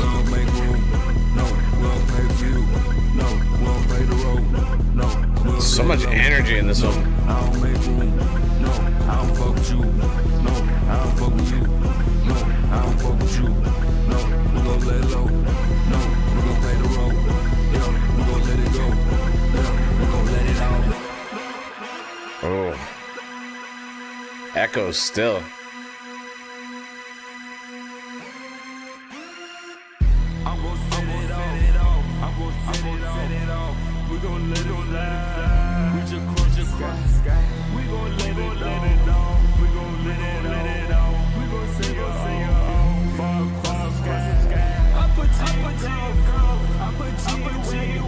So much energy in this one. I don't make room. No, I don't fuck with you. No, I don't fuck with you. No, I don't fuck with you. No, we gon' let it low. No, we gon' play the role. Yeah, we gon' let it go. Yeah, we gon' let it out. Oh. Echoes still. I'm gon' set it off. I'm gon' set it off. We gon' let it fly. Reach across the sky. We gon' let it off. We gon' let it off. We gon' say it off. Far across the sky. I put G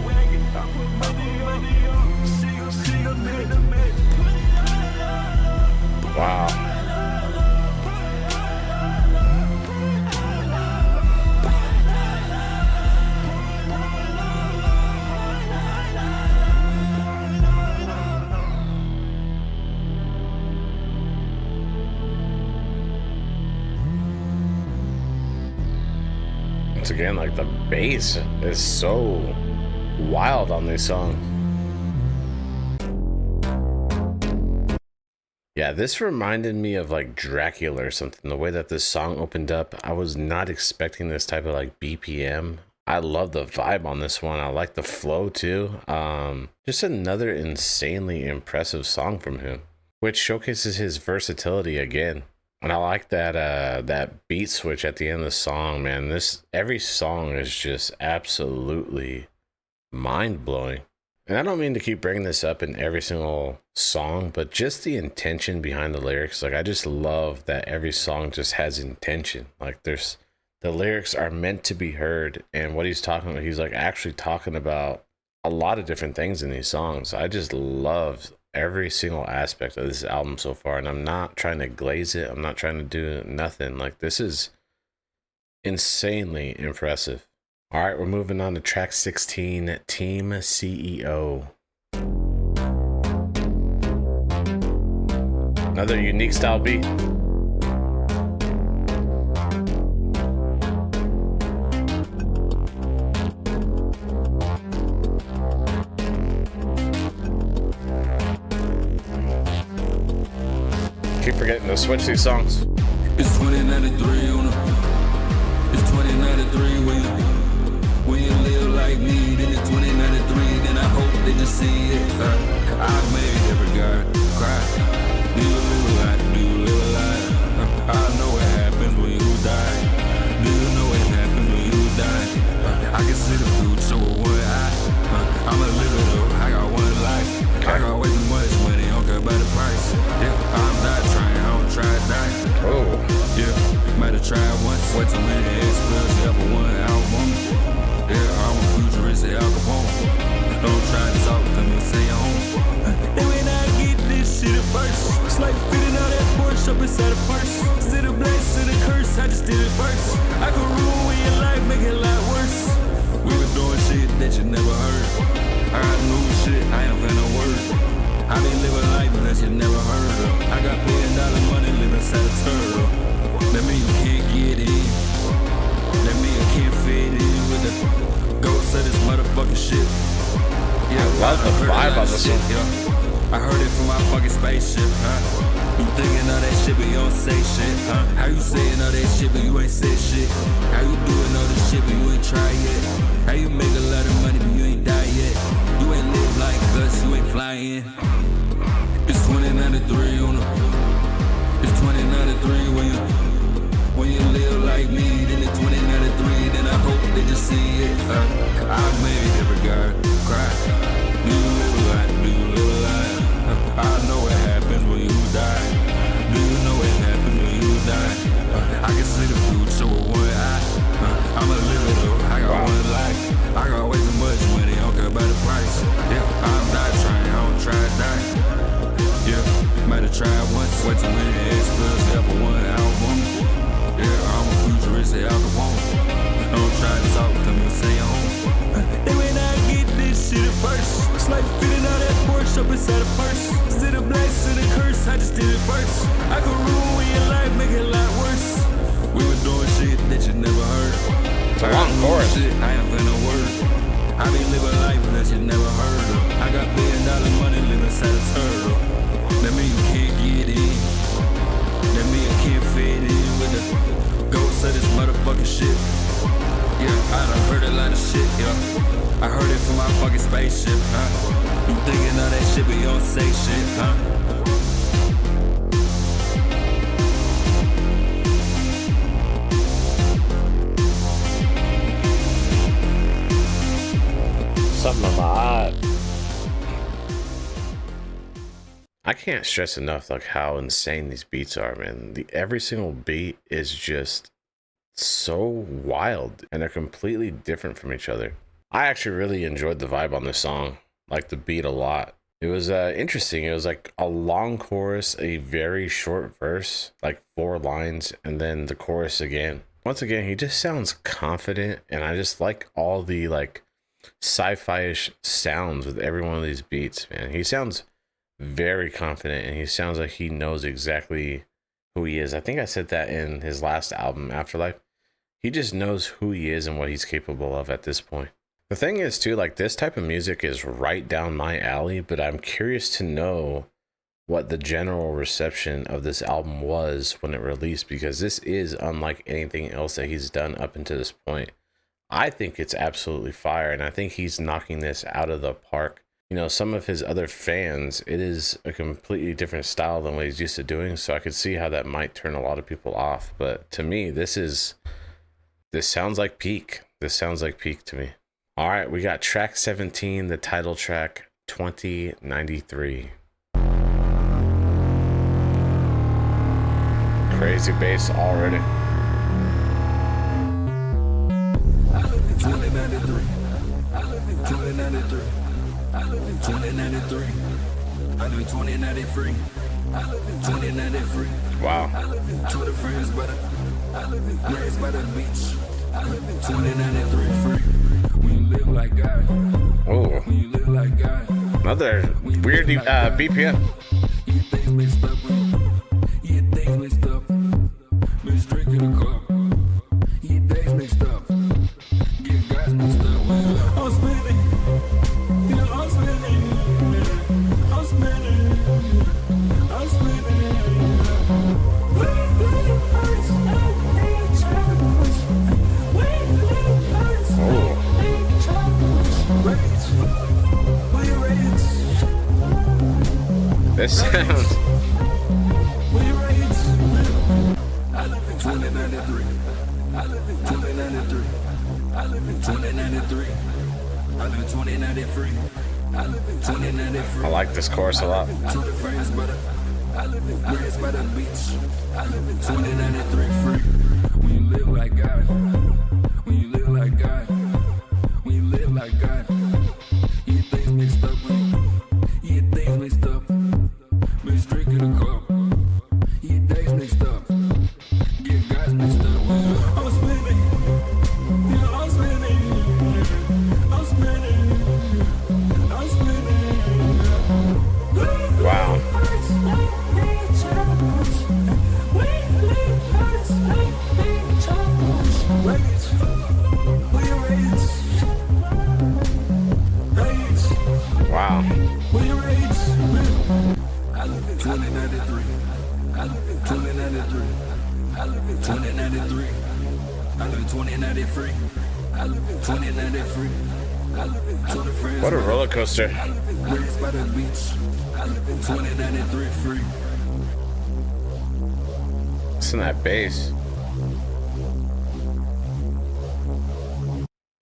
wagon. I put money up. She gon' make the match. Wow. Once again, like the bass is so wild on these songs. Yeah, this reminded me of like Dracula or something. The way that this song opened up, I was not expecting this type of like BPM. I love the vibe on this one. I like the flow too. Just another insanely impressive song from him, which showcases his versatility again. And I like that that beat switch at the end of the song, man. Every song is just absolutely mind-blowing. And I don't mean to keep bringing this up in every single song, but just the intention behind the lyrics. Like, I just love that every song just has intention. Like, the lyrics are meant to be heard, and what he's talking about, he's like actually talking about a lot of different things in these songs. I just love every single aspect of this album so far, and I'm not trying to glaze it. I'm not trying to do nothing. Like, this is insanely impressive. All right, we're moving on to track 16, Team CEO. Another unique style beat. Keep forgetting to switch these songs. It's 2093 on the. It's 2093 when you live like me. Then it's 2093. Then I hope they just see it. I made every guy cry. Do you live a lot? Do you live a lot? I know what happens when you die. Do you know what happens when you die? I can see the future with one eye. I'm a little though. I got one life. I got way too much money. I don't care about the price. Yeah, I'm not trying. I don't try to die. Oh. Yeah, might have tried once. Way too many exploits. Yeah, for one album. Yeah, I'm a futuristic Al Capone. Don't try to talk to me, say your own. Then when I get this shit at first, it's like fitting out that Porsche up inside a purse. Instead of blessing and curse, I just did it first. I could ruin your life, make it a lot worse. We were doing shit that you never heard. I got new shit, I ain't finna word. I been living life that you never heard of. I got $1 billion money living inside a turtle. That mean you can't get in. That mean you can't fit in with the ghost of this motherfucking shit. Yeah, I love the vibe on this one. Yeah. I heard it from my fucking spaceship, huh? You thinking all that shit but you don't say shit, huh? How you saying all that shit but you ain't said shit? How you doing all this shit but you ain't tried yet? How you make a lot of money but you ain't die yet? You ain't live like us, you ain't flying. It's 2093 on the. It's 2093 when you live like me. Then it's 2093. Then I hope they just see it. I made every guy cry. Do you live a lot? Do you live a lot? I know what happens when you die. Do you know what happens when you die? I can see the future with one eye. I'm a little though. I got one life. I got way too much money. I don't care about the price. Yeah, I'm not trying. I don't try to die. Yeah, might have tried once. Way too many exploits. Yeah, for one album. Yeah, I'm a futuristic Al Capone. Don't try to talk to me, say your own. Then when I get this shit at first, it's like fitting out that Porsche up inside a purse. Instead of blessing and curse, I just did it first. I could ruin your life, make it a lot worse. We were doing shit that you never heard. It's a long chorus. Shit, I ain't finna word. I been living life that you never heard of. I got $1 billion money spaceship, huh? You thinking all that shit, but you don't say shit, huh? Something on my eye. I can't stress enough like how insane these beats are, man. Every single beat is just so wild, and they're completely different from each other. I actually really enjoyed the vibe on this song, like the beat a lot. It was interesting. It was like a long chorus, a very short verse, like 4 lines, and then the chorus again. Once again, he just sounds confident, and I just like all the like sci-fi-ish sounds with every one of these beats, man. He sounds very confident, and he sounds like he knows exactly who he is. I think I said that in his last album, Afterlife. He just knows who he is and what he's capable of at this point. The thing is too, like, this type of music is right down my alley, but I'm curious to know what the general reception of this album was when it released, because this is unlike anything else that he's done up until this point. I think it's absolutely fire, and I think he's knocking this out of the park. You know, some of his other fans, it is a completely different style than what he's used to doing, so I could see how that might turn a lot of people off. But to me, this sounds like peak. This sounds like peak to me. All right, we got track 17, the title track, 2093. Crazy bass already. I live in 2093. I live in 2093. I live in 2093. I live in 2093. I live in 2093. Wow. I live in 20 frames, but I live in grass by the beach. I live in 2093 free. When you live like God. Oh. When you live like God. Another weird BPM. You things mixed up. You things mixed up. Bitch drinking a cup. You days mixed up. Get guys mixed up. I'm spinning. Yeah, I'm spinning. I'm spinning. I'm spinning. This sounds. I live in 2093. I live in 2093. I live in 2093. I live in 2093. I live in 2093. I like this chorus a lot. I live in grass by the beach. I live in 2093 free. When you live like God. When you live like God. When you live like God. You things mixed up. You things mixed up. Bitch drinking a cup. You days mixed up. Get guys mixed up. I'm spinning. Yeah, I'm spinning. I'm spinning. I'm spinning. Wow. Wow. I live in 2093. I live in 2093. I live in 2093. I live in 2093. I live in 2093. I live in 20 frames. What a roller coaster. I live in grass by the beach. I live in 2093 free. Listen to that bass.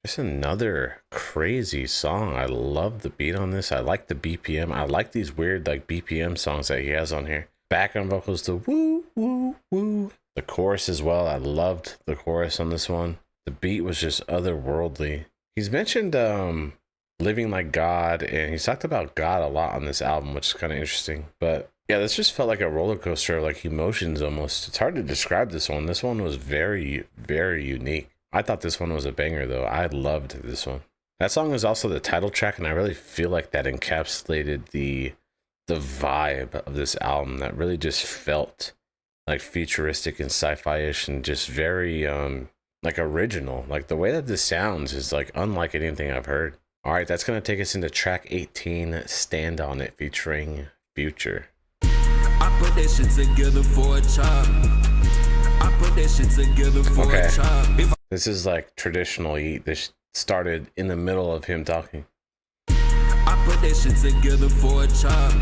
It's another crazy song. I love the beat on this. I like the BPM. I like these weird like BPM songs that he has on here. Background vocals, the woo, woo, woo. The chorus as well. I loved the chorus on this one. The beat was just otherworldly. He's mentioned living like God, and he's talked about God a lot on this album, which is kind of interesting. But yeah, this just felt like a roller coaster of like emotions almost. It's hard to describe this one. This one was very, very unique. I thought this one was a banger though. I loved this one. That song is also the title track, and I really feel like that encapsulated the vibe of this album. That really just felt like futuristic and sci-fi-ish and just very like original. Like the way that this sounds is like unlike anything I've heard. All right, that's gonna take us into track 18, Stand On It, featuring Future. I put that shit together for a child. I put that shit together for a child. This is like traditional Yeat. This started in the middle of him talking. that shit together for a chop.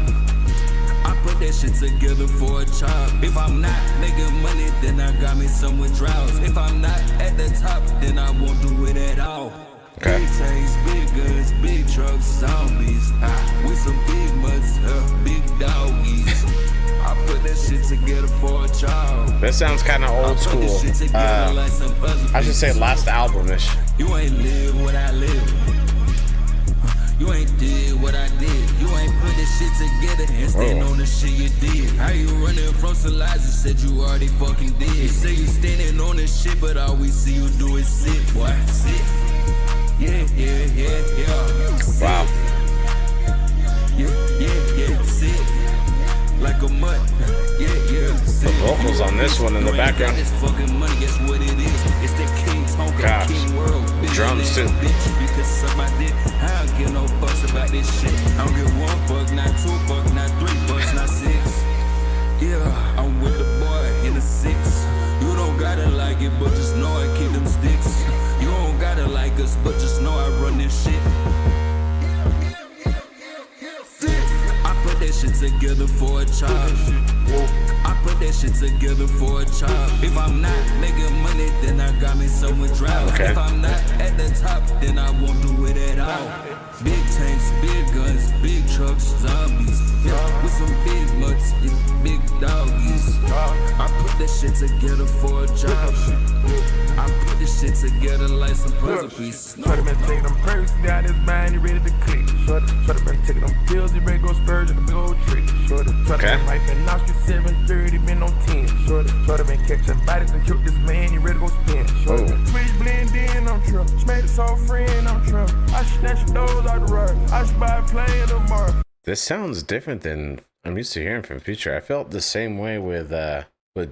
I put that shit together for a chop. If I'm not making money, then I got me some withdrawals. If I'm not at the top, then I won't do it at all. Okay. Big tanks, big guns, big trucks, zombies. With some big mutts, big doggies. I put that shit together for a child. This sounds kind of old school. I should say last album-ish. You ain't live what I live. You ain't did what I did. You ain't put this shit together and stand on the shit you did. How you running from some lies you said you already fucking did? You say you standing on this shit, but all we see you do is sit, boy. Sit. Yeah, yeah, yeah, yeah. Sit. Wow. Yeah, sit. Like a mutt. Yeah, sit. The vocals on this one in the background. This fucking money, guess what it is? It's the King Tonka, King World. Drums too. Bitch, because suck my dick. I don't give no fucks about this shit. I don't give one fuck, not two fuck, not three fucks, not six. Yeah, I'm with the boy in the six. You don't gotta like it, but just know I keep them sticks. You don't gotta like us, but just know I run this shit. I put that shit together for a child. I put that shit together for a child. If I'm not making money, then I got me some withdrawals. Okay. If I'm not at the top, then I won't do it at all. Big tanks, big guns, big trucks, zombies. With some big mutts, big doggies. I put that shit together for a job. I put this shit together like some puzzle pieces. Shorty been taking them perks, got his mind, he ready to click. Shorty been taking them pills, he ready to go spurge at the big old trick. Shorty been wiping Oscar 730, been on 10. Shorty been catching bodies and killed this man, he ready to go spin. Shorty switch blend in, I'm true. Made it so friend, I'm true. I should snatch those out the road. I should buy a plane tomorrow. This sounds different than I'm used to hearing from Future. I felt the same way with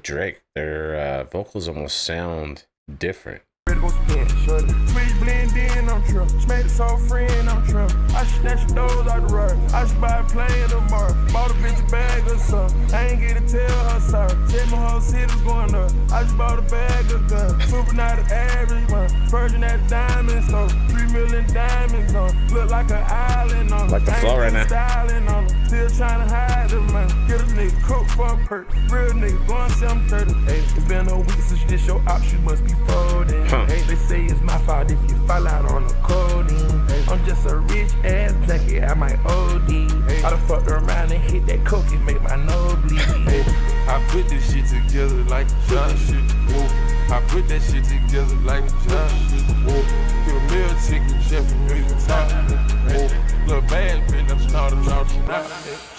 Drake. Their vocals almost sound different. Ready to go spin, shorty. Switch blend in, I'm true. Made it so friend, I'm true. I should snatch those out the road. I should buy a plane tomorrow. Bought a bitch a bag or something. I ain't get to tell her sorry. Said my whole city's going up. I just bought a bag of guns. Super not an average one. Virgin at the diamond store. 3 million diamonds on. Look like an island on. Like the flow right now. Styling on. Still trying to hide the money. Get a nigga cook for a perk. Real nigga going 730. Hey, it's been a week since this your option must be folding. Hey, they say it's my fault if you fall out on the codeine. Hey, I'm just a rich ass junkie, I might OD. Hey, I done fucked around and hit that coke, it make my nose bleed. Hey, I put this shit together like a John shit. Whoa. I put that shit together like a John shit. Whoa. Get a meal ticket, Jeff and me the top. Whoa. Little bad bitch, I'm snorting out tonight.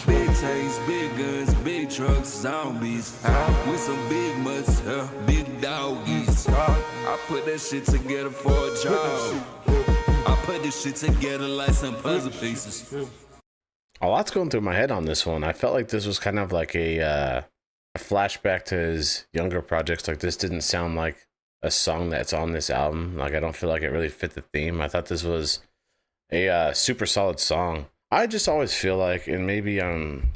Big tanks, big guns, big trucks, zombies. With some big mutts, big doggies. I put that shit together for a job. I put this shit together like some puzzle pieces. A lot's going through my head on this one. I felt like this was kind of like a flashback to his younger projects. Like, this didn't sound like a song that's on this album. Like, I don't feel like it really fit the theme. I thought this was a super solid song. I just always feel like, and maybe I'm,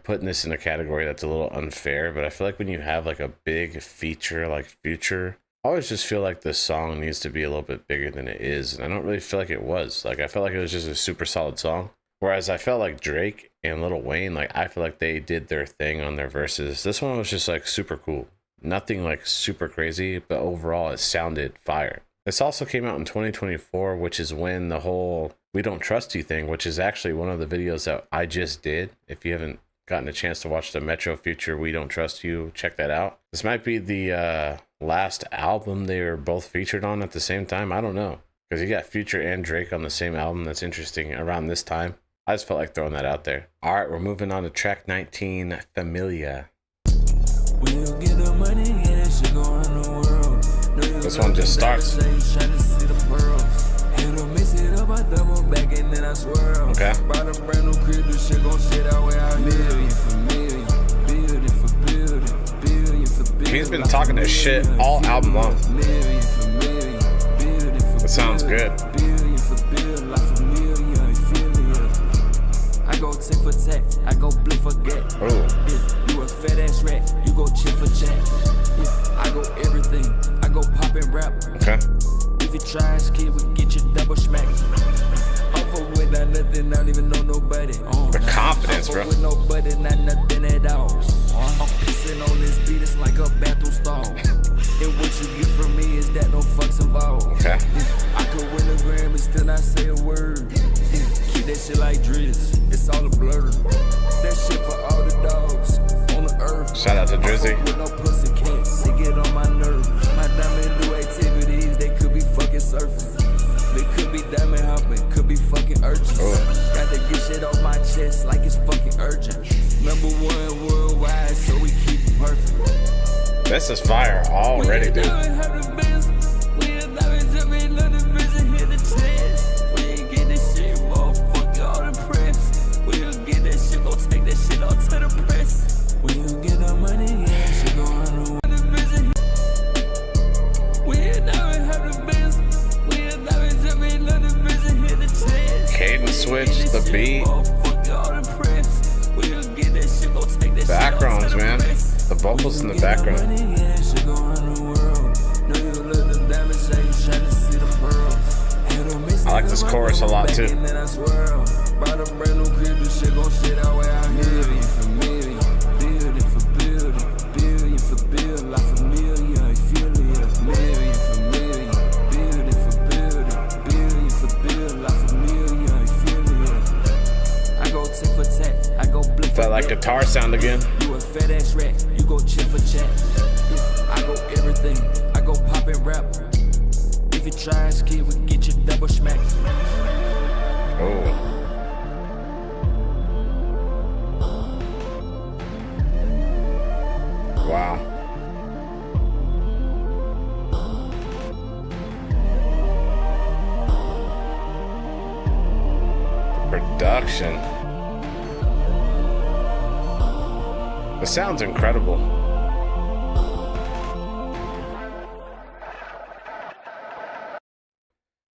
putting this in a category that's a little unfair, but I feel like when you have like a big feature like Future, I always just feel like the song needs to be a little bit bigger than it is. And I don't really feel like it was. Like, I felt like it was just a super solid song. Whereas I felt like Drake and Lil Wayne, like, I feel like they did their thing on their verses. This one was just like super cool. Nothing like super crazy, but overall it sounded fire. This also came out in 2024, which is when the whole We Don't Trust You thing, which is actually one of the videos that I just did. If you haven't gotten a chance to watch the Metro Future We Don't Trust You, check that out. This might be the last album they were both featured on at the same time. I don't know, because you got Future and Drake on the same album. That's interesting around this time. I just felt like throwing that out there. All right, we're moving on to track 19, Familia. We'll get the money and it should go around the world. This one just starts. Okay. Bought a brand new crib, this shit gon' sit out where I live. He's been talking this shit all album long. That sounds good. I go tick for tack, I go blink for get. Oh. You a fat ass rat, you go chip for chat. I go everything, I go pop and rap. Okay. If you trash kid, we get you double smack. Over with a nothing, I don't even know nobody. The confidence, bro. With nobody, not nothing at all. I'm pissing on this beat, it's like a bathroom stall. And what you get from me is that no fucks involved. Okay. I could win a gram and still not say a word. Keep that shit like Driz, it's all a blur. That shit for all the dogs on the earth. Shout out to Drizzy. With no pussy cats, it get on my nerves. My diamond do activities, they could be fucking surfing. They could be diamond hopping, could be fucking urchins. Got to get shit off my chest like it's fucking urgent. Number one worldwide, so we keep it perfect. This is fire already, dude. Cadence switch, the beat, backgrounds, man. The vocals in the background. I like this chorus a lot too. Felt like guitar sound again. You a fat ass rat, you go chip for chat. I go everything, I go pop and rap. If you try as kid, we get you double smack. Oh. Wow. Production. The sound's incredible.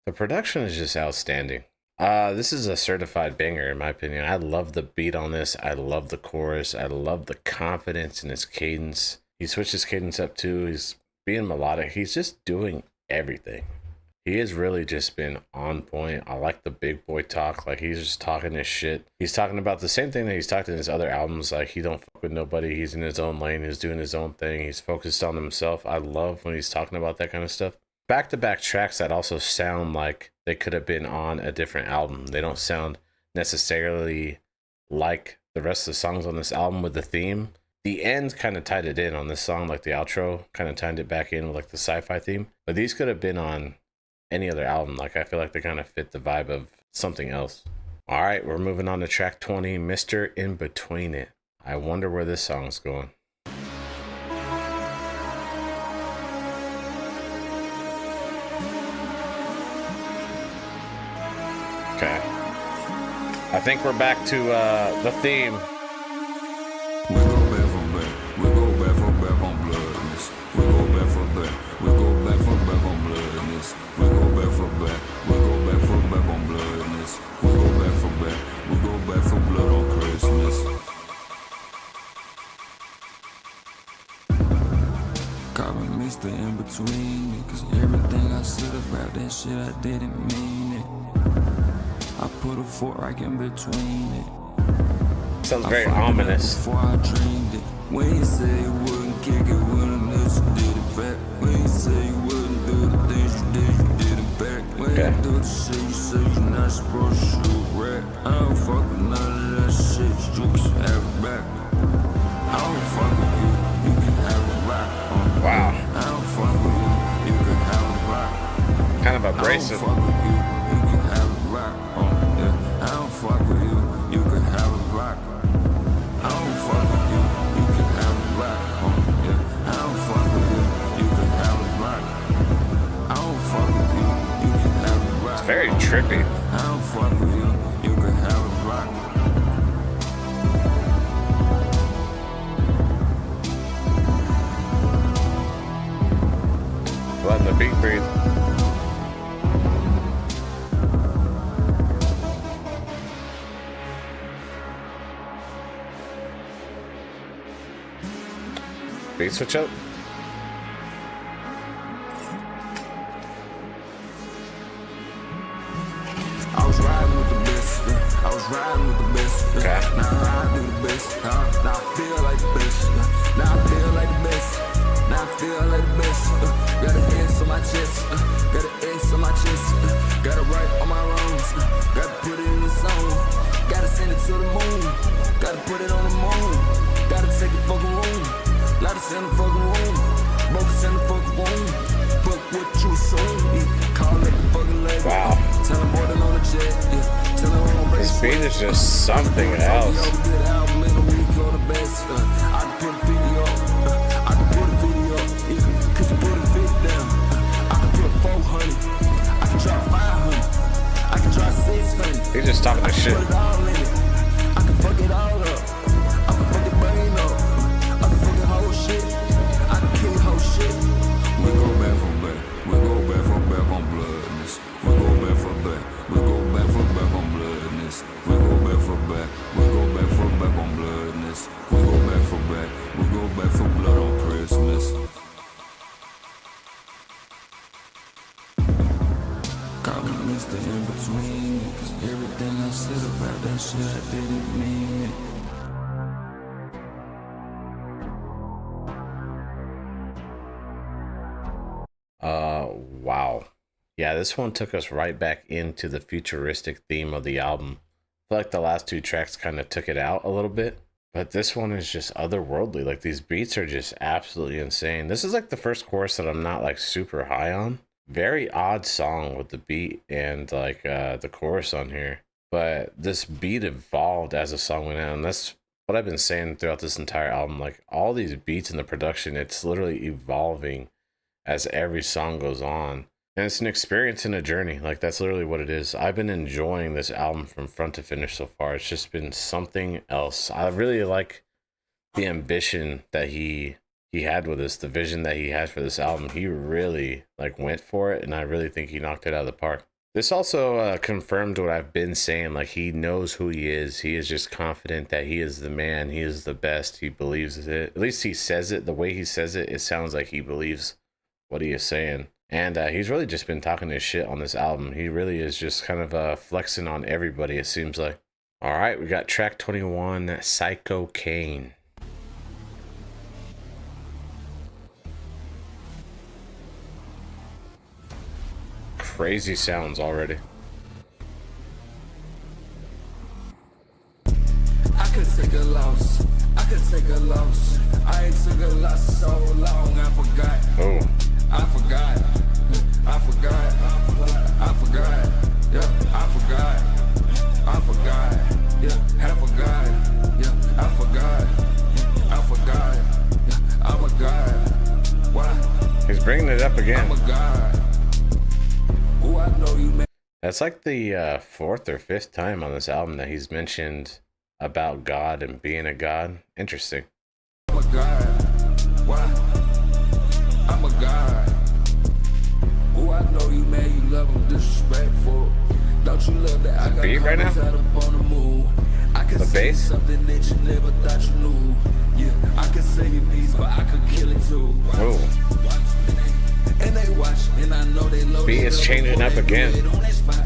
The production is just outstanding. This is a certified banger in my opinion. I love the beat on this. I love the chorus. I love the confidence in his cadence. He switched his cadence up too. He's being melodic. He's just doing everything. He has really just been on point. I like the big boy talk. Like, he's just talking his shit. He's talking about the same thing that he's talked in his other albums. Like, he don't fuck with nobody. He's in his own lane. He's doing his own thing. He's focused on himself. I love when he's talking about that kind of stuff. Back-to-back tracks that also sound like they could have been on a different album. They don't sound necessarily like the rest of the songs on this album with the theme. The end kind of tied it in on this song, like the outro kind of tied it back in with like the sci-fi theme. But these could have been on any other album. Like, I feel like they kind of fit the vibe of something else. All right, we're moving on to track 20, Mr. Inbetweenit. I wonder where this song's going. Okay. I think we're back to the theme. We go back for back. We go back for back on bloodness. We go back for back. We go back for back on bloodness. We go back for back. We go back for back on bloodness. We go back for back. We go back for blood on Christmas. Got me Mr. Inbetweenit, cause everything I said about that shit I didn't mean it. I put a fork right in between it. Sounds very ominous. Before I dreamed it. When you say you wouldn't kick it, wouldn't let you did it back. When you say you wouldn't do the things you did it back. When you do the shit you say you're not supposed to shoot rat. I don't fuck with none of that shit, you can have it back. I don't fuck with you, you can have it back. Wow. I don't fuck with you, you can have it back. Kind of abrasive. I don't fuck with you, you can have it back. I don't fuck with you, you can have it back. I don't fuck with you, you can have it back. I don't fuck with you, you can have it back. I don't fuck with you, you can have it back. It's very trippy. I don't fuck with you, you can have it back. Letting the beat breathe. Beat switch up. I was riding with the bitch, was riding with the best. Okay. Now I do the best. Now I feel like the best. Now I feel like the best. Now I feel like the best. Got an S on my chest. Got an S on my chest. Got it right on my wrongs. Got to put it in the song. Got to send it to the moon. Got to put it on the moon. Got to take the fucking room. Let us in the fucking room. Both in the fucking room. Fuck what you assume. Call it the fucking leg. Wow. Tell them more than on the jet. Tell them on the This beat is just something else. I can put a video up. I can put a video up. Cause you put a fit down. I can put 400. I can drop 500. I can drop 600. He's just talking this shit. Put it all in it. I can fuck it all up. I can fuck it brain up. I can fuck it whole shit. I can kill whole shit. We go back from back. We go back from back on bloodness. We go back from back. We go back from back on bloodness. We go back from back. We go back from back on bloodness. We go back from back. We go back for blood on Christmas. Call me Mr. Inbetweenit. Cause everything I said about that shit I didn't mean it. Wow. Yeah, this one took us right back into the futuristic theme of the album. I feel like the last two tracks kind of took it out a little bit, but this one is just otherworldly. Like, these beats are just absolutely insane. This is like the first chorus that I'm not like super high on. Very odd song with the beat and like the chorus on here, but this beat evolved as the song went on. That's what I've been saying throughout this entire album. Like, all these beats in the production, it's literally evolving as every song goes on. And it's an experience and a journey. Like, that's literally what it is. I've been enjoying this album from front to finish so far. It's just been something else. I really like the ambition that he had with this, the vision that he had for this album. He really like went for it, and I really think he knocked it out of the park. This also confirmed what I've been saying. Like, he knows who he is. He is just confident that he is the man. He is the best. He believes it. At least he says it. The way he says it, it sounds like he believes what he is saying. And he's really just been talking his shit on this album. He really is just kind of flexing on everybody, it seems like. All right, we got track 21, Pschocaine. Crazy sounds already. I could take a loss. I could take a loss. I ain't took a loss so long, I forgot. Oh. I forgot. I forgot. I forgot. Yeah, I forgot. I forgot. Yeah, I forgot. Yeah, I forgot. I forgot. Yeah, I'm a god. Why? He's bringing it up again. I'm a god. Who I know you man. That's like the fourth or fifth time on this album that he's mentioned about God and being a god. Interesting. I'm a god. Why? I'm a god. Who I know you man, you love him disrespectful. Don't you love that I got beat right now? out up on the moon. I can The say bass? something that you never thought you knew. Yeah, I could say your piece, but I could kill it too. Oh. And they watch, and I know they load Beat it is up changing before up they do again. it on that spot.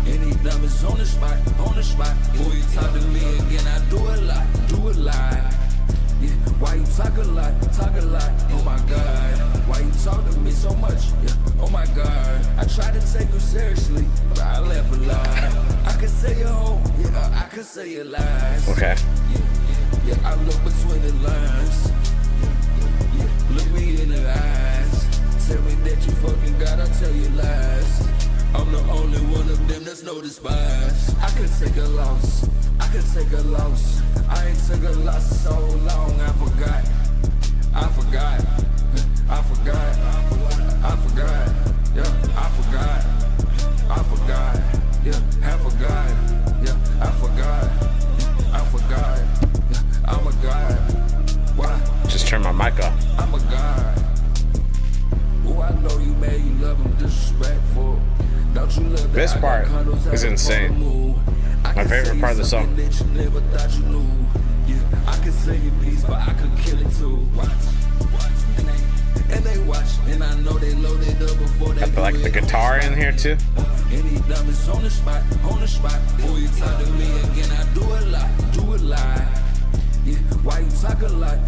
Any numbers on the spot, on the spot. Before you talk to me again, I do a lot, do a lot. Yeah, why you talk a lot, oh my God. Why you talk to me so much, yeah, oh my God. I try to take you seriously, but I laugh a lot. I could say your home, yeah, I could say your lies. Okay. Yeah, I look between the lines. Yeah, look me in the eyes. Tell me that you fucking God, I tell you lies. I'm the only one of them that's no despise. I could take a loss. I could take a loss. I ain't took a loss so long. I forgot. I forgot. I forgot. I forgot. Yeah, I forgot. I forgot. Yeah, I forgot. Yeah, I forgot. I forgot. Yeah, I'm a god. Why? Just turn my mic off. I'm a god. Who I know you man, you love him disrespectful. Don't you love This that part I got condos is out insane. upon the moon. I My could favorite say part of the song. something that you never thought you knew. Yeah, I could say your piece, but I could kill it too. Watch. And they watch, and I know they loaded up before they Got the, like the guitar in here too. Any diamonds on the spot, on the spot. Before you talk to me again, I do a lot. Yeah, why you talk a lot,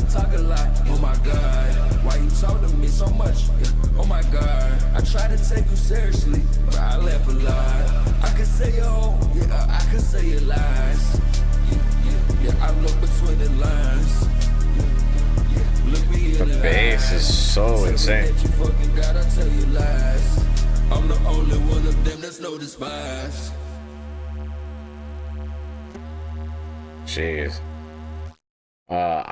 oh my God. Why you talk to me so much, yeah, oh my God. I try to take you seriously, but I laugh a lot. I can say your whole, yeah, I can say your lies. Yeah, I look between the lines. Yeah, look me in The bass is so insane. You fucking God, I tell you lies. I'm the only one of them that's no despise. Jeez.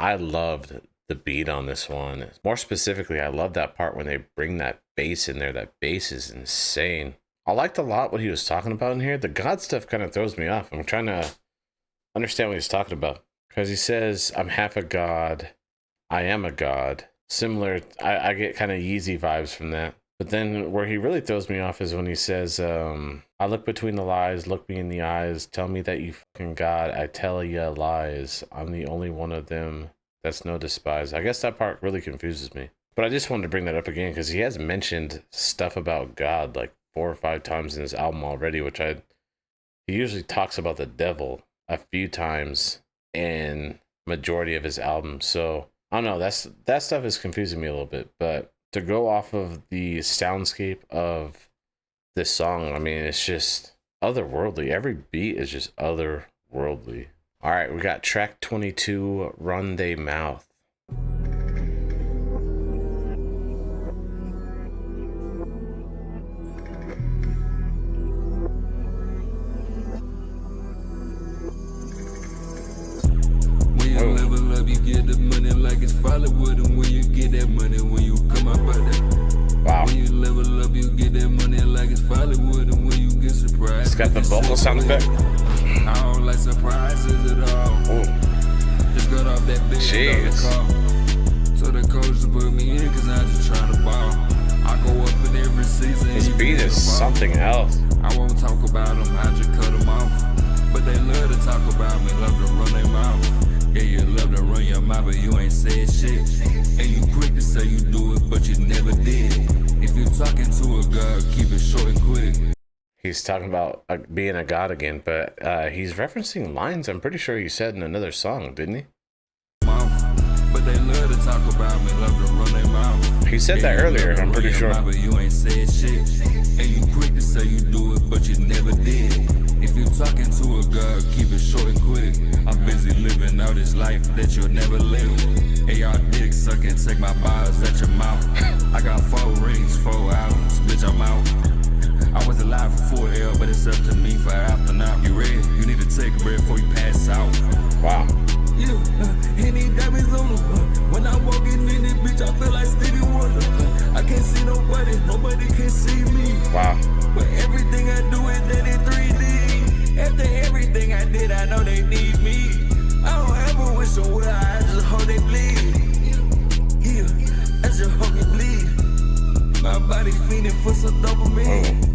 I loved the beat on this one. More specifically, I love that part when they bring that bass in there. That bass is insane. I liked a lot what he was talking about in here. The God stuff kind of throws me off. I'm trying to understand what he's talking about. Because he says, I'm half a god. I am a god. Similar, I get kind of Yeezy vibes from that. But then where he really throws me off is when he says, I look between the lies, look me in the eyes, tell me that you fucking God, I tell ya lies. I'm the only one of them that's no despise. I guess that part really confuses me. But I just wanted to bring that up again because he has mentioned stuff about God like 4 or 5 times in his album already, which he usually talks about the devil a few times in majority of his albums. So I don't know, that stuff is confusing me a little bit, but to go off of the soundscape of this song, I mean, it's just otherworldly. Every beat is just otherworldly. All right, we got track 22, Run They Mouth. When you level up, you get the money like it's Hollywood, and when you get that money, when you come up out that. Wow. When you level up, you get that money like it's Hollywood, and when you get surprised. It's got the vocal sound effect. I don't like surprises at all. Ooh. Just got off that big car. So the coach to put me in, cause I'm just trying to ball. I go up in every season. This beat is something else. I won't talk about them, I just cut them off. But they love to talk about me, love to run their mouth. Yeah, you love to run your mouth, but you ain't said shit. And you quick to say you do it, but you never did. If you talking to a god, keep it short and quick. He's talking about being a god again, but he's referencing lines I'm pretty sure he said in another song, didn't he? But they love to talk about me, love to run their mouth. He said that earlier, I'm pretty sure. But you ain't said shit. And you quick to say you do it, but you never did. If you talking to a god, keep it short and quick. I'm busy living out this life that you'll never live. Hey, y'all dick sucking, take my bars at your mouth. I got 4 rings, 4 albums, bitch, I'm out. I was alive for 4L, but it's up to me for after now. You ready? You need to take a break before you pass out. Wow. Yeah, any diamonds on them. When I'm walking in this bitch, I feel like Stevie Wonder. I can't see nobody can see me. Wow. But everything I do is done in 3D. After everything I did, I know they need me. I don't ever wish them well, I just hope they bleed. Yeah, I just hope they bleed. My body feeding for some dopamine.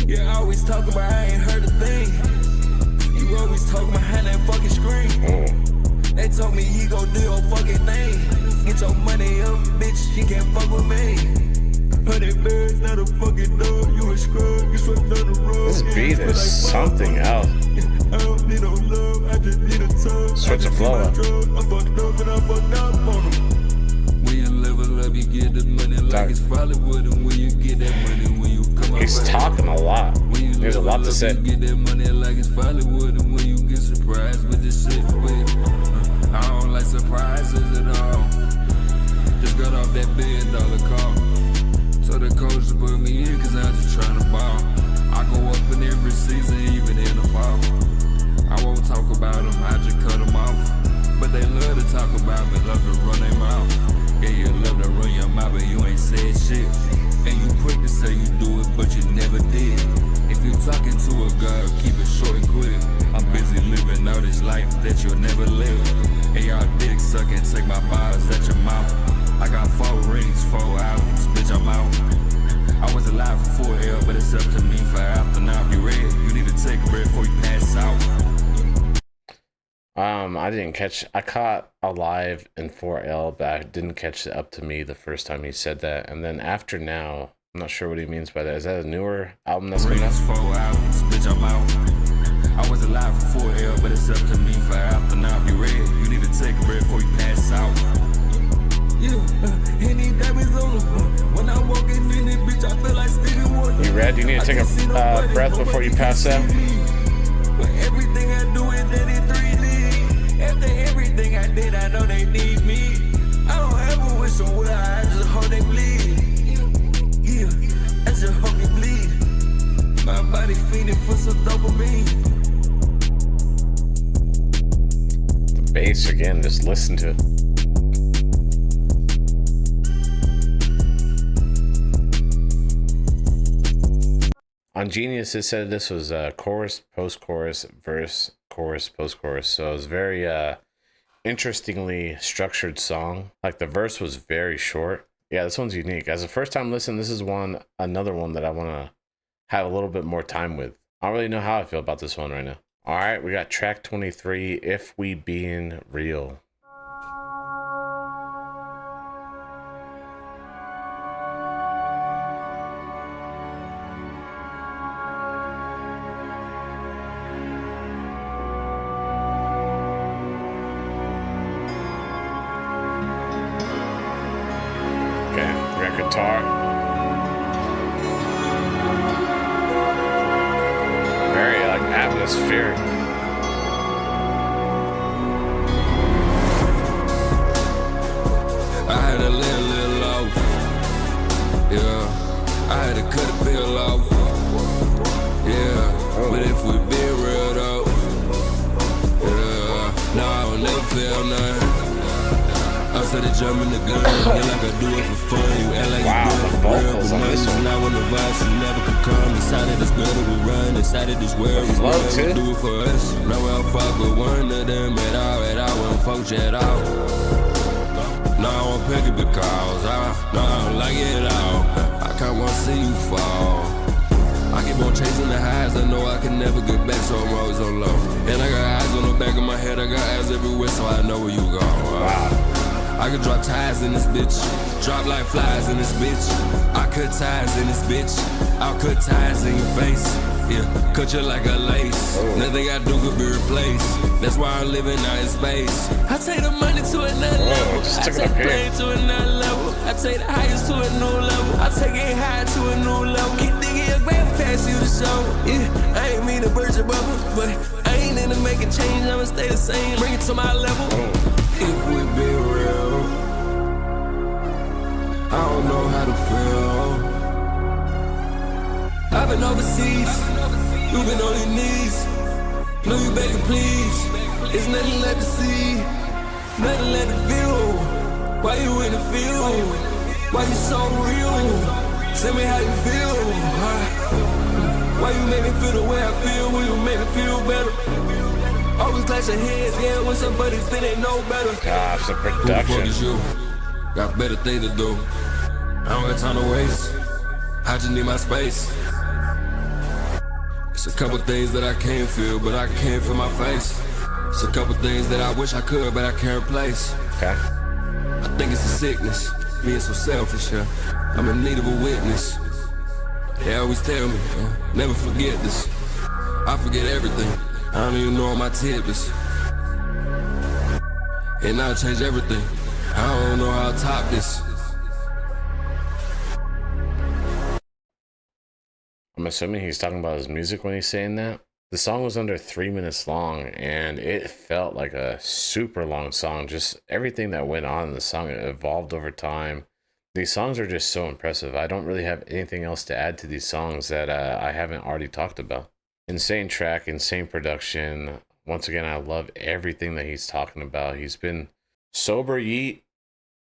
Yeah, I always talk about I ain't heard a thing. You always talk behind that fucking screen. They told me you gon' do your fucking thing. Get your money up, bitch, you can't fuck with me. 100 birds, not a fucking dog. You a scrub, you swept on the road. This beat is something else. I don't need no love, I just need a tug. Switch the flow up. I fucked up and I fucked up on them. When you level up, you get the money like it's Hollywood, and when you get that money, when you come up. He's talking a lot. There's a lot to say. You get that money like it's Hollywood, and when you get surprised with this shit, I don't like surprises at all. Just got off that $1 billion car. So the coach to put me in, cause I'm just trying to ball. I go up in every season, even in the fall. I won't talk about them, I just cut them off. But they love to talk about me, love to run their mouth. Yeah, you love to run your mouth, but you ain't said shit. And you quick to say you do it, but you never did. If you talking to a god, keep it short and quick. I'm busy living out this life that you'll never live. And y'all dick sucking, take my bars at your mouth. I got 4 rings, 4 albums, bitch, I'm out. I was alive for 4L, but it's up to me for after now. You ready? You need to take a break before you pass out. I didn't catch, I caught Alive in 4L, but I didn't catch it up to me the first time he said that. And then after now, I'm not sure what he means by that. Is that a newer album that's coming out? 4 hours, bitch, I'm out. I was alive for 4L, but it's up to me for after. Now be ready. You need to take a breath before you pass out. Yeah, any diamonds on the when I walk in this bitch, I feel like Stevie Wonder. You ready? You need to take a breath before you pass out. But everything I do is that it 3D. After everything I did, I know they need me. I don't ever wish them well, I just hope they bleed. Yeah, I just hope they bleed. My body feeding for some dopamine. The bass again, just listen to it. On Genius, it said this was chorus, post-chorus, verse, chorus, post-chorus. So it was very interestingly structured song. Like the verse was very short. Yeah, this one's unique. As a first-time listen, this is another one that I want to have a little bit more time with. I don't really know how I feel about this one right now. All right, we got track 23, If We Bein Real. Guitar. Very like atmospheric. I had to lay a little off. Yeah, I had to cut a bill off. Yeah, but if we been real though, yeah, no, I don't never feel nothing. Outside of jumping the gun, feel like I do it for fun. You act like you do it for real, but money's not on the vibes, you never could come. Inside of this building we run, inside of this world we run. We do it for us. Now I'll fuck with one of them at all, won't fuck you at all. No, I won't pick it because I don't like it at all. I can't want to see you fall. I keep on chasing the highs, I know I can never get back, so I'm always on low. And I got eyes on the back of my head, I got eyes everywhere, so I know where you go. I could drop ties in this bitch, drop like flies in this bitch. I cut ties in this bitch, I'll cut ties in your face. Yeah, cut you like a lace. Nothing I do could be replaced. That's why I'm living out in space. I take the money to another level. I take the plane to another level. I take the highest to a new level. I take it high to a new level. Keep thinking your grand past you to show. Yeah, I ain't mean to burst your bubble, but I ain't into making change. I'ma stay the same, bring it to my level. If we be real, I don't know how to feel. I've been overseas, you've been on your knees. No, you begging please. It's nothing left to see, nothing left to feel. Why you in the field? Why you so real? Tell me how you feel. Why you make me feel the way I feel? Will you make me feel better? Always clash your heads, yeah, when somebody think they know better. Gosh, the production. Who the fuck is you? Got better things to do. I don't got time to waste. I just need my space. It's a couple things that I can't feel, but I can't feel my face. It's a couple things that I wish I could, but I can't replace. Okay. I think it's a sickness, being so selfish, yeah. I'm in need of a witness. They always tell me, never forget this. I forget everything. I don't even know what my tip is. And I'll change everything. I don't know how to top this. I'm assuming he's talking about his music when he's saying that. The song was under 3 minutes long, and it felt like a super long song. Just everything that went on in the song, it evolved over time. These songs are just so impressive. I don't really have anything else to add to these songs that I haven't already talked about. Insane track, insane production. Once again, I love everything that he's talking about. He's been sober Yeat.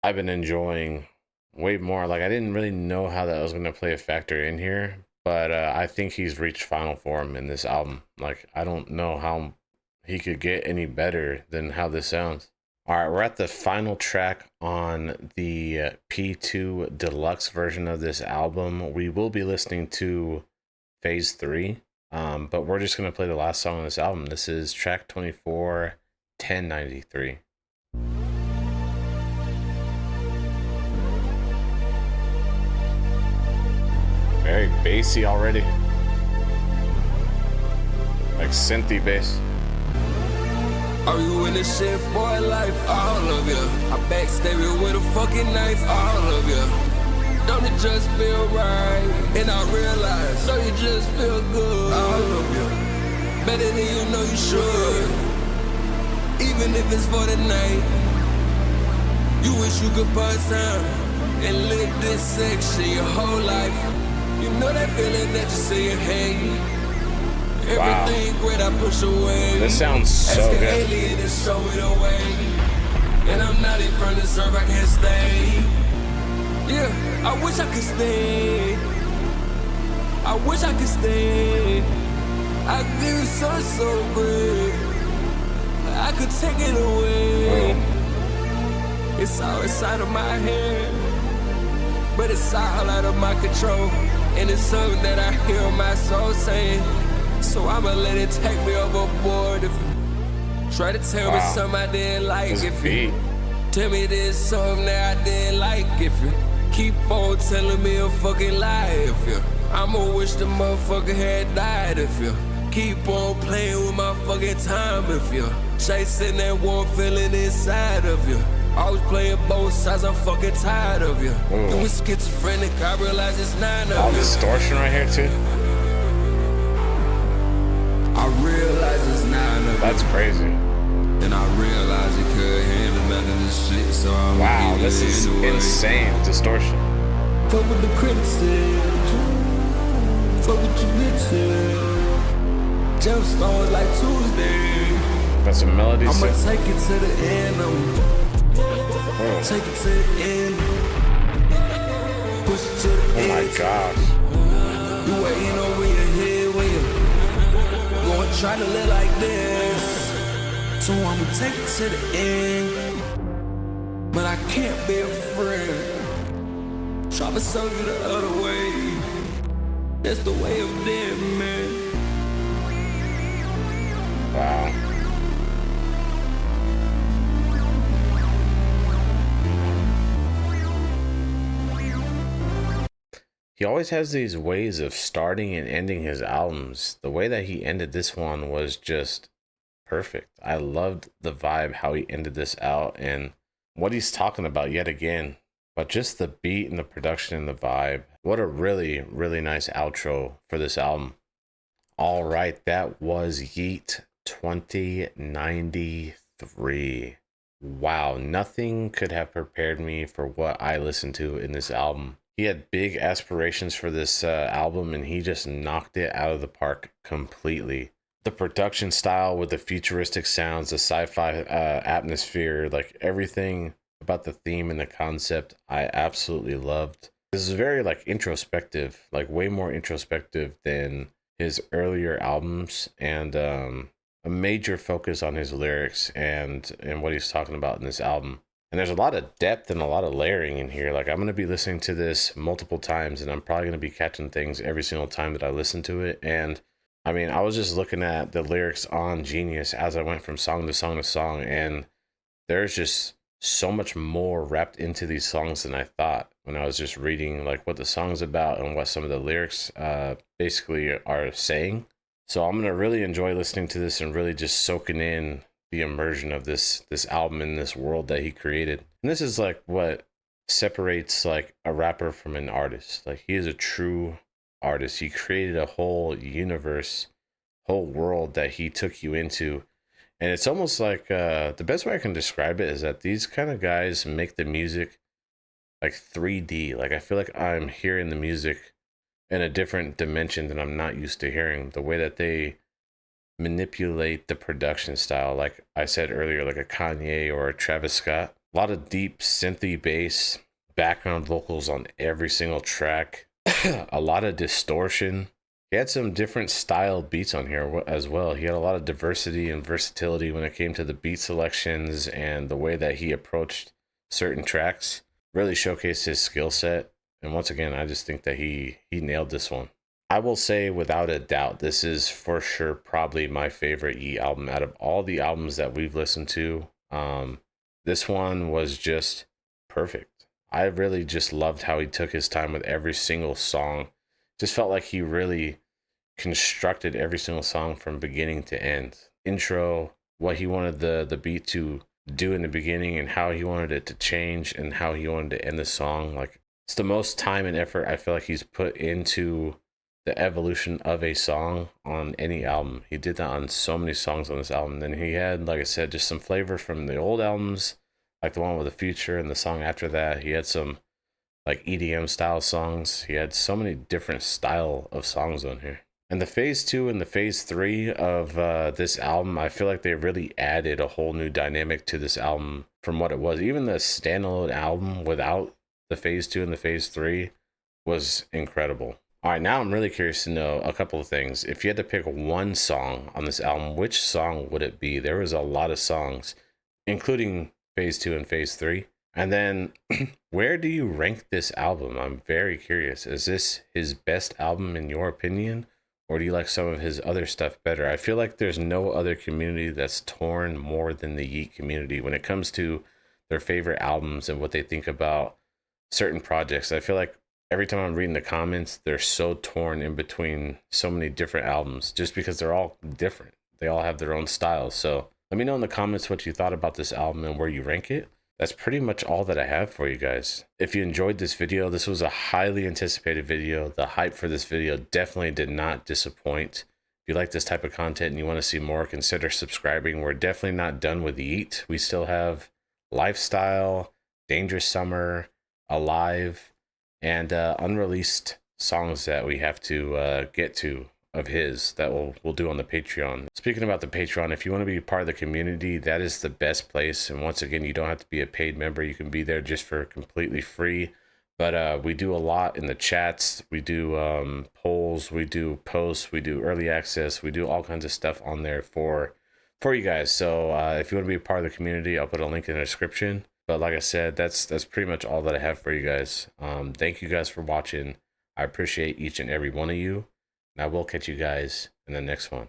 I've been enjoying way more. Like, I didn't really know how that was going to play a factor in here, but I think he's reached final form in this album. Like, I don't know how he could get any better than how this sounds. All right, we're at the final track on the P2 Deluxe version of this album. We will be listening to Phase 3. But we're just going to play the last song on this album. This is track 24, 1093. Very bassy already. Like synthy bass. Are you in this shit for life? All of ya. I backstab you with a fucking knife. All of ya. Don't it just feel right? And I realize, don't you just feel good? All of ya. Better than you know you should. Even if it's for the night. You wish you could pause time and live this section your whole life. You know that feeling that you say you hate. Everything great I push away. This sounds so Ask an good. alien and show it away. And I'm not in front of serve, I can't stay. Yeah, I wish I could stay. I wish I could stay. I give you so good. I could take it away. It's all inside of my head, but it's all out of my control. And it's something that I hear my soul saying. So I'ma let it take me overboard. If you try to tell me something I didn't like, This if beat. you tell me there's something that I didn't like, if you keep on telling me a fucking lie, if you I'ma wish the motherfucker had died, if you keep on playing with my fucking time, if you chasing that warm feeling inside of you. Always playing both sides, I'm fucking tired of you. Doing schizophrenic, I realize it's none All of you. distortion right here too. I realize it's none of you. That's crazy. And I realize you could handle none of this shit, so I'm Wow, this is insane distortion. Fuck with the critics said. Fuck with your bitches. Gemstones like Tuesday. Got some melodies I'ma too. take it to the end. Take it to the end. Push it to the Oh end. my gosh. You waiting over your head when you gonna try to live like this. So I'ma take it to the end. But I can't be a friend. Try to serve you the other way. That's the way of dead man. Wow. He always has these ways of starting and ending his albums. The way that he ended this one was just perfect. I loved the vibe, how he ended this out, and what he's talking about yet again. But just the beat and the production and the vibe. What a really, really nice outro for this album. All right, that was Yeat 2093. Wow, nothing could have prepared me for what I listened to in this album. He had big aspirations for this album, and he just knocked it out of the park completely. The production style with the futuristic sounds, the sci-fi atmosphere, like everything about the theme and the concept, I absolutely loved. This is very like introspective, like way more introspective than his earlier albums, and a major focus on his lyrics and what he's talking about in this album. And there's a lot of depth and a lot of layering in here. Like, I'm going to be listening to this multiple times, and I'm probably going to be catching things every single time that I listen to it. And I mean, I was just looking at the lyrics on Genius as I went from song to song to song, and there's just so much more wrapped into these songs than I thought when I was just reading like what the song's about and what some of the lyrics basically are saying. So I'm going to really enjoy listening to this and really just soaking in the immersion of this album in this world that he created. And this is like what separates like a rapper from an artist. Like, he is a true artist. He created a whole universe, whole world that he took you into. And it's almost like the best way I can describe it is that these kind of guys make the music like 3D. Like, I feel like I'm hearing the music in a different dimension than I'm not used to hearing. The way that they manipulate the production style, like I said earlier, like a Kanye or a Travis Scott. A lot of deep synthy bass, background vocals on every single track. A lot of distortion. He had some different style beats on here as well. He had a lot of diversity and versatility when it came to the beat selections and the way that he approached certain tracks. Really showcased his skill set. And once again, I just think that he nailed this one. I will say without a doubt, this is for sure probably my favorite Yeat album out of all the albums that we've listened to. This one was just perfect. I really just loved how he took his time with every single song. Just felt like he really constructed every single song from beginning to end. Intro, what he wanted the beat to do in the beginning and how he wanted it to change and how he wanted to end the song. Like, it's the most time and effort I feel like he's put into the evolution of a song on any album. He did that on so many songs on this album. Then he had, like I said, just some flavor from the old albums, like the one with the Future and the song after that. He had some like EDM style songs. He had so many different style of songs on here. And the phase 2 and the phase 3 of this album, I feel like they really added a whole new dynamic to this album from what it was. Even the standalone album without the phase 2 and the phase 3 was incredible. All right, now I'm really curious to know a couple of things. If you had to pick one song on this album, which song would it be? There was a lot of songs, including phase 2 and phase 3. And then where do you rank this album? I'm very curious. Is this his best album in your opinion? Or do you like some of his other stuff better? I feel like there's no other community that's torn more than the Yeat community when it comes to their favorite albums and what they think about certain projects. I feel like every time I'm reading the comments, they're so torn in between so many different albums just because they're all different. They all have their own styles. So let me know in the comments what you thought about this album and where you rank it. That's pretty much all that I have for you guys. If you enjoyed this video, this was a highly anticipated video. The hype for this video definitely did not disappoint. If you like this type of content and you want to see more, consider subscribing. We're definitely not done with Yeat. We still have Lifestyle, Dangerous Summer, Alive, and unreleased songs that we have to get to of his that we'll do on the Patreon. Speaking about the Patreon, if you want to be part of the community, that is the best place. And once again, you don't have to be a paid member. You can be there just for completely free. But we do a lot in the chats. We do polls, we do posts, we do early access, we do all kinds of stuff on there for you guys. So if you want to be a part of the community, I'll put a link in the description. But like I said, that's pretty much all that I have for you guys. Thank you guys for watching. I appreciate each and every one of you. And I will catch you guys in the next one.